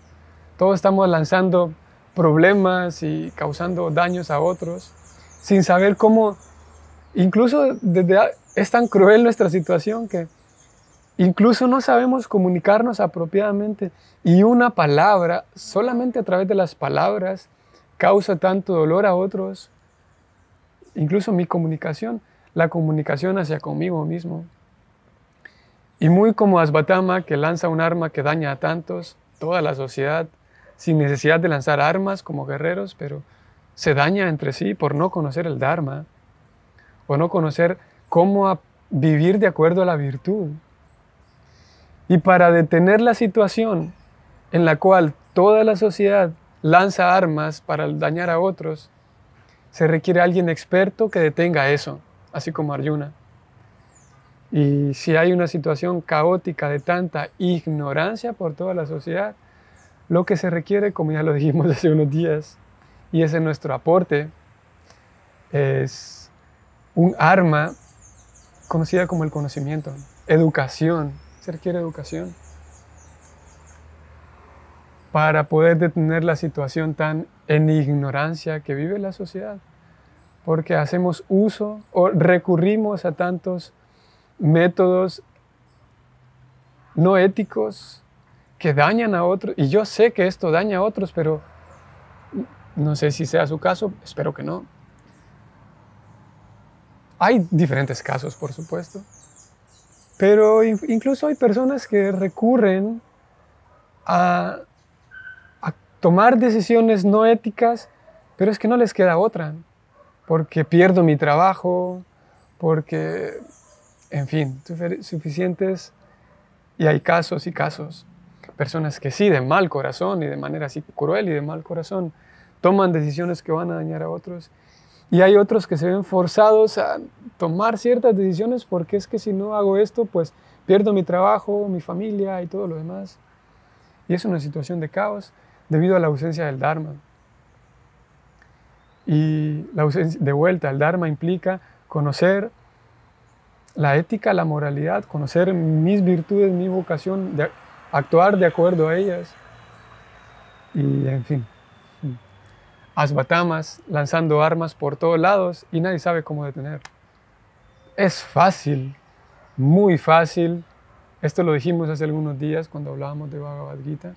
Speaker 1: todos estamos lanzando problemas y causando daños a otros, sin saber cómo, incluso es tan cruel nuestra situación que incluso no sabemos comunicarnos apropiadamente y una palabra, solamente a través de las palabras, causa tanto dolor a otros. Incluso mi comunicación, la comunicación hacia conmigo mismo. Y muy como Asvatthama, que lanza un arma que daña a tantos, toda la sociedad, sin necesidad de lanzar armas como guerreros, pero se daña entre sí por no conocer el Dharma, o no conocer cómo vivir de acuerdo a la virtud. Y para detener la situación en la cual toda la sociedad lanza armas para dañar a otros, se requiere alguien experto que detenga eso, así como Arjuna. Y si hay una situación caótica de tanta ignorancia por toda la sociedad, lo que se requiere, como ya lo dijimos hace unos días, y ese es nuestro aporte, es un arma conocida como el conocimiento, educación. Se requiere educación para poder detener la situación tan en ignorancia que vive la sociedad, porque hacemos uso o recurrimos a tantos métodos no éticos que dañan a otros, y yo sé que esto daña a otros, pero no sé si sea su caso, espero que no. Hay diferentes casos, por supuesto, pero incluso hay personas que recurren a tomar decisiones no éticas, pero es que no les queda otra, porque pierdo mi trabajo, porque, en fin, suficientes, y hay casos y casos. Personas que sí, de mal corazón y de manera así cruel y de mal corazón, toman decisiones que van a dañar a otros. Y hay otros que se ven forzados a tomar ciertas decisiones porque es que si no hago esto, pues pierdo mi trabajo, mi familia y todo lo demás. Y es una situación de caos debido a la ausencia del Dharma. Y la ausencia, de vuelta, el Dharma implica conocer la ética, la moralidad, conocer mis virtudes, mi vocación, actuar de acuerdo a ellas. Y en fin, asvatamas lanzando armas por todos lados y nadie sabe cómo detener. Es fácil, muy fácil. Esto lo dijimos hace algunos días cuando hablábamos de Bhagavad Gita.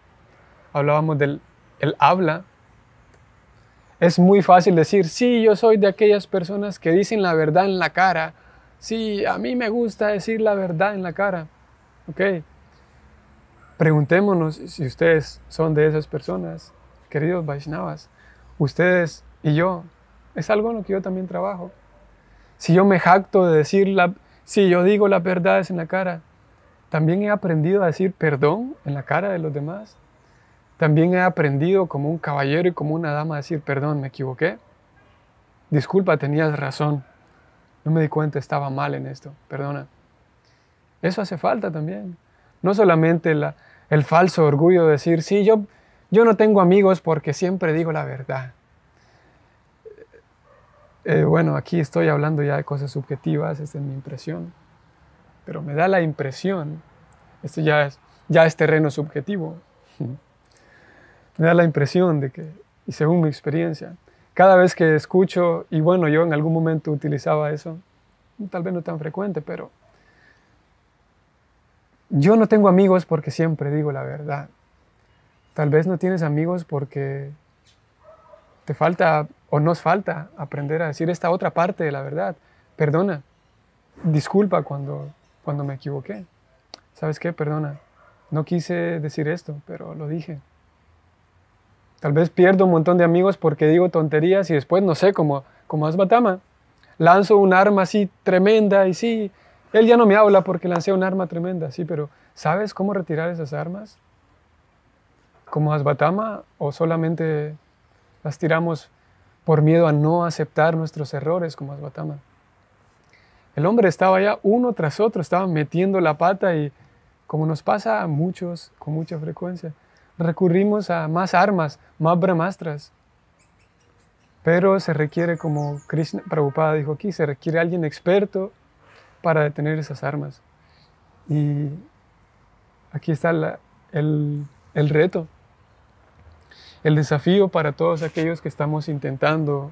Speaker 1: Hablábamos del habla. Es muy fácil decir, sí, yo soy de aquellas personas que dicen la verdad en la cara. Sí, a mí me gusta decir la verdad en la cara. Ok. Preguntémonos si ustedes son de esas personas, queridos Vaishnavas. Ustedes y yo, es algo en lo que yo también trabajo. Si yo me jacto de decir, si yo digo las verdades en la cara, también he aprendido a decir perdón en la cara de los demás. También he aprendido como un caballero y como una dama a decir, perdón, me equivoqué. Disculpa, tenías razón. No me di cuenta, estaba mal en esto, perdona. Eso hace falta también. No solamente el falso orgullo de decir, sí, yo no tengo amigos porque siempre digo la verdad. Bueno, aquí estoy hablando ya de cosas subjetivas, esta es mi impresión. Pero me da la impresión, esto ya es terreno subjetivo, me da la impresión de que, y según mi experiencia, cada vez que escucho, y bueno, yo en algún momento utilizaba eso, tal vez no tan frecuente, pero yo no tengo amigos porque siempre digo la verdad. Tal vez no tienes amigos porque te falta o nos falta aprender a decir esta otra parte de la verdad. Perdona, disculpa cuando me equivoqué. ¿Sabes qué? Perdona, no quise decir esto, pero lo dije. Tal vez pierdo un montón de amigos porque digo tonterías y después, no sé, como Asvatama, lanzo un arma así tremenda y sí, él ya no me habla porque lancé un arma tremenda, sí, pero ¿sabes cómo retirar esas armas? ¿Como Asvatama o solamente las tiramos por miedo a no aceptar nuestros errores como Asvatama? El hombre estaba ya uno tras otro, estaba metiendo la pata y como nos pasa a muchos con mucha frecuencia, recurrimos a más armas, más brahmastras. Pero se requiere, como Krishna Prabhupada dijo aquí, se requiere alguien experto para detener esas armas. Y aquí está el reto, el desafío para todos aquellos que estamos intentando,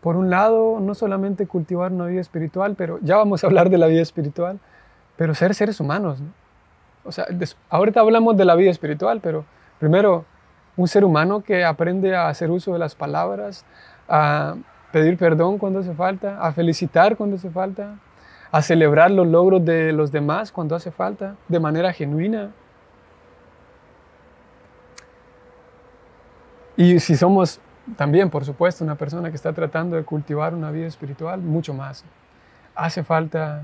Speaker 1: por un lado, no solamente cultivar una vida espiritual, pero ya vamos a hablar de la vida espiritual, pero ser seres humanos, ¿no? O sea, ahorita hablamos de la vida espiritual, pero primero un ser humano que aprende a hacer uso de las palabras, a pedir perdón cuando hace falta, a felicitar cuando hace falta, a celebrar los logros de los demás cuando hace falta, de manera genuina. Y si somos también, por supuesto, una persona que está tratando de cultivar una vida espiritual, mucho más. Hace falta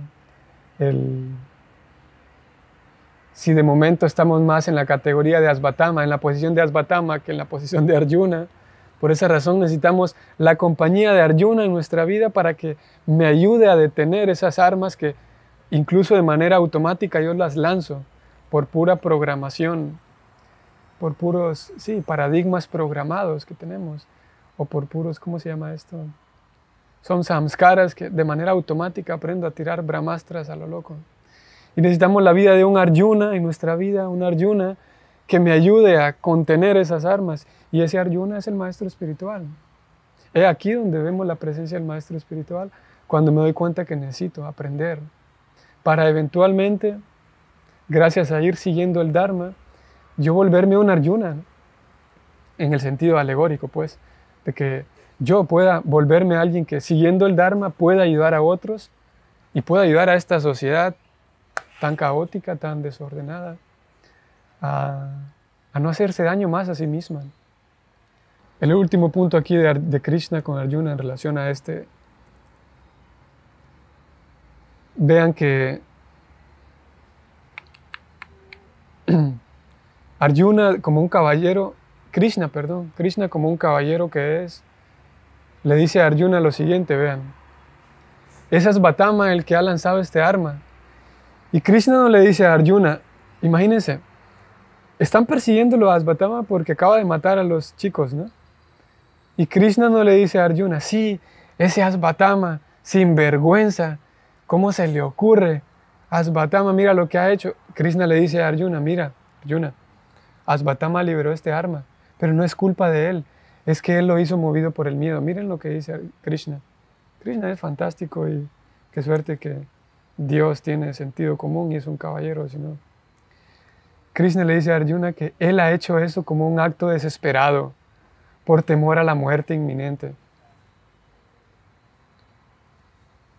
Speaker 1: si de momento estamos más en la categoría de Asvatama, en la posición de Asvatama que en la posición de Arjuna, por esa razón necesitamos la compañía de Arjuna en nuestra vida para que me ayude a detener esas armas que incluso de manera automática yo las lanzo por pura programación, por puros, paradigmas programados que tenemos, o por puros, ¿cómo se llama esto? Son samskaras que de manera automática aprendo a tirar brahmastras a lo loco. Y necesitamos la vida de un Arjuna en nuestra vida, un Arjuna que me ayude a contener esas armas. Y ese Arjuna es el maestro espiritual. Es aquí donde vemos la presencia del maestro espiritual, cuando me doy cuenta que necesito aprender para eventualmente, gracias a ir siguiendo el Dharma, yo volverme un Arjuna, ¿no? En el sentido alegórico, pues, de que yo pueda volverme a alguien que siguiendo el Dharma pueda ayudar a otros y pueda ayudar a esta sociedad tan caótica, tan desordenada, a no hacerse daño más a sí misma. El último punto aquí de Krishna con Arjuna en relación a este, vean que Arjuna como un caballero, Krishna como un caballero que es, le dice a Arjuna lo siguiente, vean, es Asvatama el que ha lanzado este arma, Y Krishna no le dice a Arjuna, imagínense, están persiguiéndolo a Asvatthama porque acaba de matar a los chicos, ¿no? Y Krishna no le dice a Arjuna, sí, ese Asvatthama, sin vergüenza, ¿cómo se le ocurre? Asvatthama, mira lo que ha hecho. Krishna le dice a Arjuna, mira, Arjuna, Asvatthama liberó este arma, pero no es culpa de él, es que él lo hizo movido por el miedo. Miren lo que dice Krishna. Krishna es fantástico y qué suerte que Dios tiene sentido común y es un caballero, si no. Krishna le dice a Arjuna que él ha hecho eso como un acto desesperado, por temor a la muerte inminente.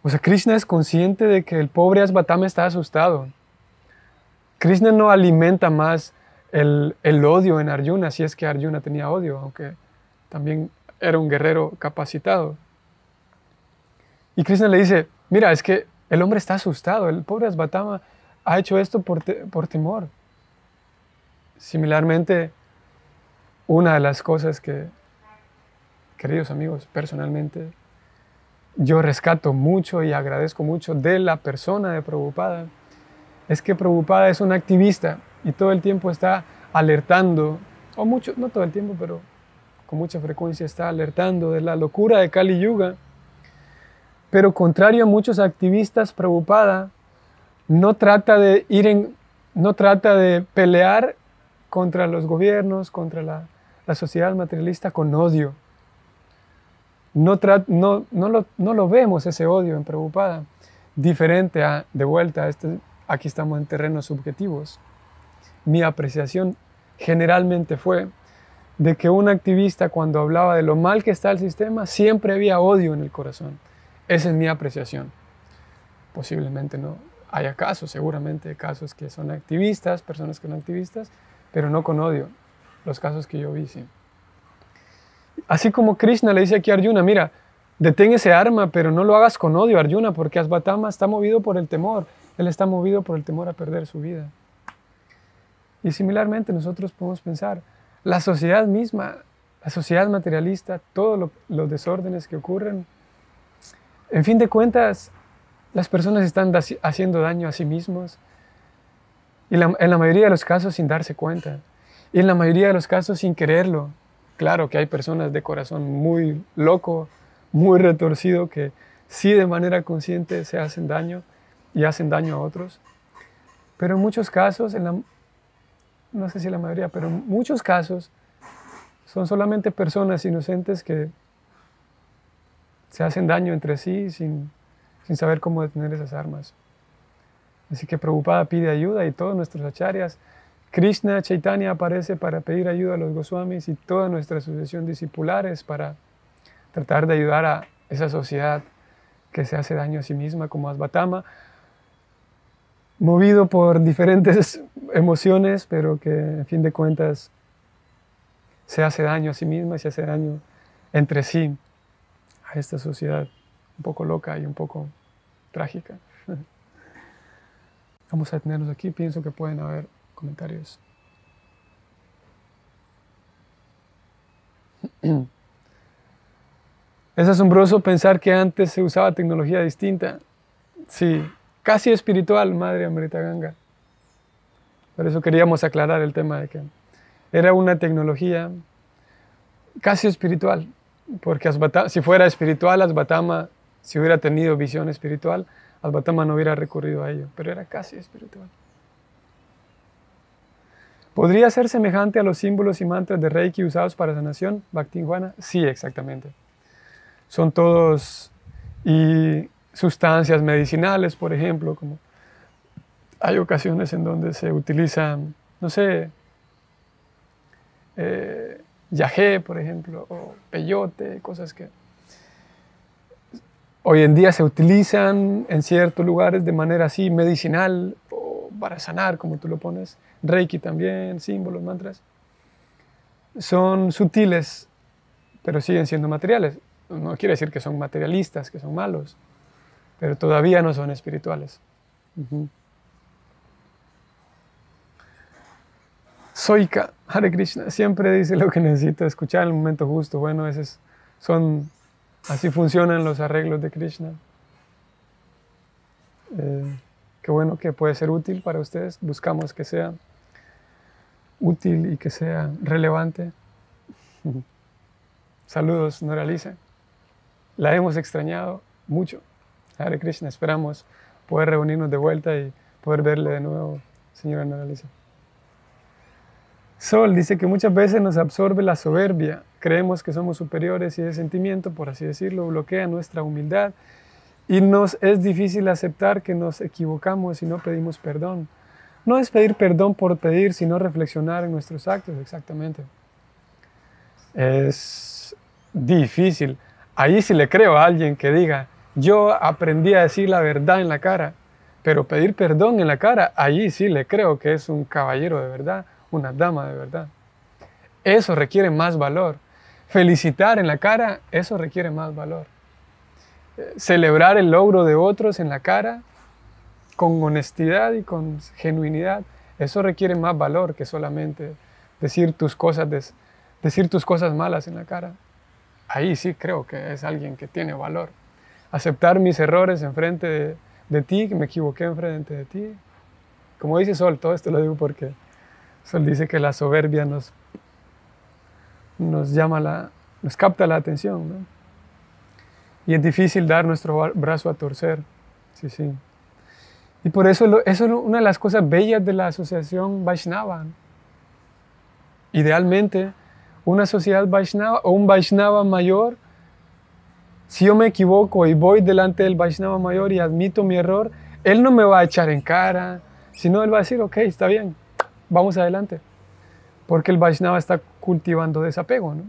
Speaker 1: O sea, Krishna es consciente de que el pobre Asvatthama está asustado. Krishna no alimenta más el odio en Arjuna, si es que Arjuna tenía odio, aunque también era un guerrero capacitado. Y Krishna le dice, mira, es que el hombre está asustado, el pobre Asvatthama ha hecho esto por temor. Similarmente, una de las cosas que, queridos amigos, personalmente, yo rescato mucho y agradezco mucho de la persona de Prabhupada, es que Prabhupada es un activista y todo el tiempo está alertando, o mucho, no todo el tiempo, pero con mucha frecuencia está alertando de la locura de Kali Yuga. Pero contrario a muchos activistas, Prabhupada no trata de pelear contra los gobiernos, contra la sociedad materialista con odio. No lo vemos ese odio en Prabhupada. Diferente a, de vuelta, aquí estamos en terrenos subjetivos. Mi apreciación generalmente fue de que un activista, cuando hablaba de lo mal que está el sistema, siempre había odio en el corazón. Esa es mi apreciación. Posiblemente no haya casos, seguramente hay casos que son activistas, personas que son activistas, pero no con odio. Los casos que yo vi, sí. Así como Krishna le dice aquí a Arjuna, mira, detén ese arma, pero no lo hagas con odio, Arjuna, porque Asvatthama está movido por el temor. Él está movido por el temor a perder su vida. Y similarmente nosotros podemos pensar, la sociedad misma, la sociedad materialista, todos los desórdenes que ocurren, en fin de cuentas, las personas están haciendo daño a sí mismos y en la mayoría de los casos sin darse cuenta y en la mayoría de los casos sin quererlo. Claro que hay personas de corazón muy loco, muy retorcido, que sí de manera consciente se hacen daño y hacen daño a otros, pero en muchos casos, no sé si la mayoría, pero en muchos casos son solamente personas inocentes que se hacen daño entre sí sin saber cómo detener esas armas. Así que Prabhupada pide ayuda y todos nuestros acharyas, Krishna Chaitanya aparece para pedir ayuda a los Goswamis y toda nuestra asociación discipulares para tratar de ayudar a esa sociedad que se hace daño a sí misma como Asvatthama, movido por diferentes emociones, pero que en fin de cuentas se hace daño a sí misma y se hace daño entre sí a esta sociedad un poco loca y un poco trágica. Vamos a detenernos aquí, pienso que pueden haber comentarios. Es asombroso pensar que antes se usaba tecnología distinta. Sí, casi espiritual, Madre Amrita Ganga. Por eso queríamos aclarar el tema de que era una tecnología casi espiritual, porque si fuera espiritual, Asvatthama, si hubiera tenido visión espiritual, Asvatthama no hubiera recurrido a ello, pero era casi espiritual. ¿Podría ser semejante a los símbolos y mantras de Reiki usados para sanación, Bhakti-Juana? Sí, exactamente. Son todos sustancias medicinales, por ejemplo, como hay ocasiones en donde se utilizan, no sé, yagé, por ejemplo, o peyote, cosas que hoy en día se utilizan en ciertos lugares de manera así medicinal o para sanar, como tú lo pones. Reiki también, símbolos, mantras. Son sutiles, pero siguen siendo materiales. No quiere decir que son materialistas, que son malos, pero todavía no son espirituales. Soika, Hare Krishna, siempre dice lo que necesito escuchar en el momento justo. Bueno, así funcionan los arreglos de Krishna. qué bueno que puede ser útil para ustedes. Buscamos que sea útil y que sea relevante. Saludos, Nora Lisa. La hemos extrañado mucho. Hare Krishna, esperamos poder reunirnos de vuelta y poder verle de nuevo, señora Nora Lisa. Sol dice que muchas veces nos absorbe la soberbia. Creemos que somos superiores y ese sentimiento, por así decirlo, bloquea nuestra humildad y nos es difícil aceptar que nos equivocamos y no pedimos perdón. No es pedir perdón por pedir, sino reflexionar en nuestros actos, exactamente. Es difícil. Ahí sí le creo a alguien que diga, yo aprendí a decir la verdad en la cara, pero pedir perdón en la cara, ahí sí le creo que es un caballero de verdad, una dama de verdad. Eso requiere más valor. Felicitar en la cara, eso requiere más valor. Celebrar el logro de otros en la cara, con honestidad y con genuinidad, eso requiere más valor que solamente decir tus cosas malas en la cara. Ahí sí creo que es alguien que tiene valor. Aceptar mis errores enfrente de ti, que me equivoqué enfrente de ti. Como dice Sol, todo esto lo digo porque Sol dice que la soberbia nos capta la atención, ¿no? Y es difícil dar nuestro brazo a torcer. Sí, sí. Y por eso eso es una de las cosas bellas de la asociación Vaishnava, ¿no? Idealmente, una sociedad Vaishnava o un Vaishnava mayor, si yo me equivoco y voy delante del Vaishnava mayor y admito mi error, él no me va a echar en cara, sino él va a decir, ok, está bien, vamos adelante. Porque el Vaishnava está cultivando desapego, ¿no?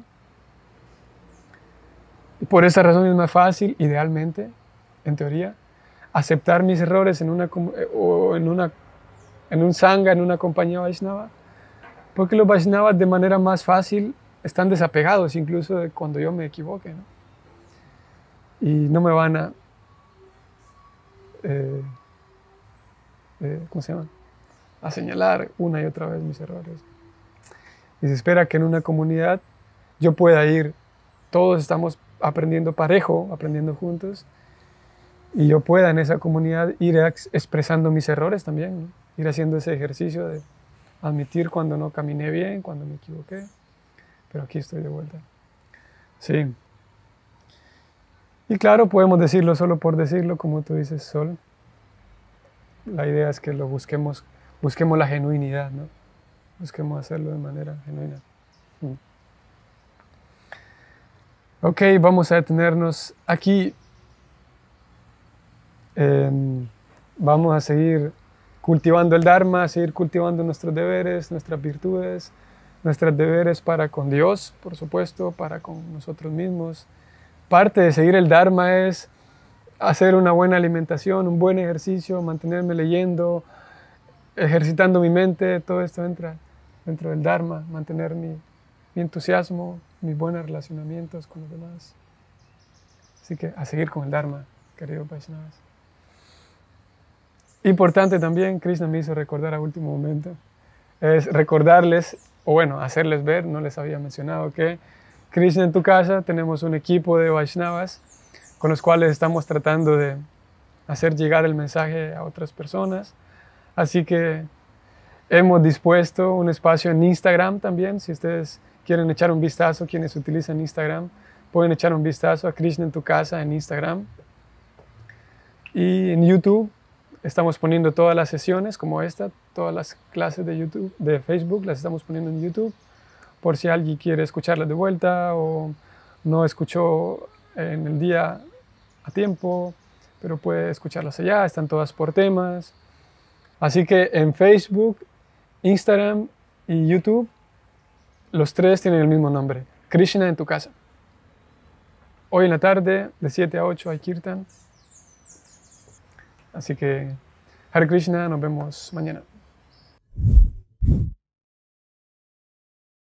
Speaker 1: Y por esa razón es más fácil, idealmente, en teoría, aceptar mis errores en un sangha, en una compañía Vaishnava, porque los Vaishnavas de manera más fácil están desapegados incluso de cuando yo me equivoque, ¿no? Y no me van a, ¿cómo se llama? A señalar una y otra vez mis errores. Y se espera que en una comunidad yo pueda ir, todos estamos aprendiendo parejo, aprendiendo juntos, y yo pueda en esa comunidad ir expresando mis errores también, ¿no? Ir haciendo ese ejercicio de admitir cuando no caminé bien, cuando me equivoqué, pero aquí estoy de vuelta. Sí. Y claro, podemos decirlo solo por decirlo, como tú dices, Sol. La idea es que lo busquemos la genuinidad, ¿no? Busquemos hacerlo de manera genuina. Ok, vamos a detenernos aquí. Vamos a seguir cultivando el Dharma, a seguir cultivando nuestros deberes, nuestras virtudes, nuestros deberes para con Dios, por supuesto, para con nosotros mismos. Parte de seguir el Dharma es hacer una buena alimentación, un buen ejercicio, mantenerme leyendo, ejercitando mi mente, todo esto entra dentro del Dharma, mantener mi entusiasmo, mis buenos relacionamientos con los demás. Así que a seguir con el Dharma, queridos Vaishnavas. Importante también, Krishna me hizo recordar a último momento, es recordarles, o bueno, hacerles ver, no les había mencionado que Krishna en tu casa tenemos un equipo de Vaishnavas con los cuales estamos tratando de hacer llegar el mensaje a otras personas. Así que hemos dispuesto un espacio en Instagram también. Si ustedes quieren echar un vistazo, quienes utilizan Instagram, pueden echar un vistazo a Krishna en tu casa en Instagram. Y en YouTube estamos poniendo todas las sesiones como esta, todas las clases de YouTube, de Facebook, las estamos poniendo en YouTube, por si alguien quiere escucharlas de vuelta o no escuchó en el día a tiempo, pero puede escucharlas allá, están todas por temas. Así que en Facebook, Instagram y YouTube, los tres tienen el mismo nombre, Krishna en tu casa. Hoy en la tarde, de 7 a 8, hay Kirtan. Así que, Hare Krishna, nos vemos mañana.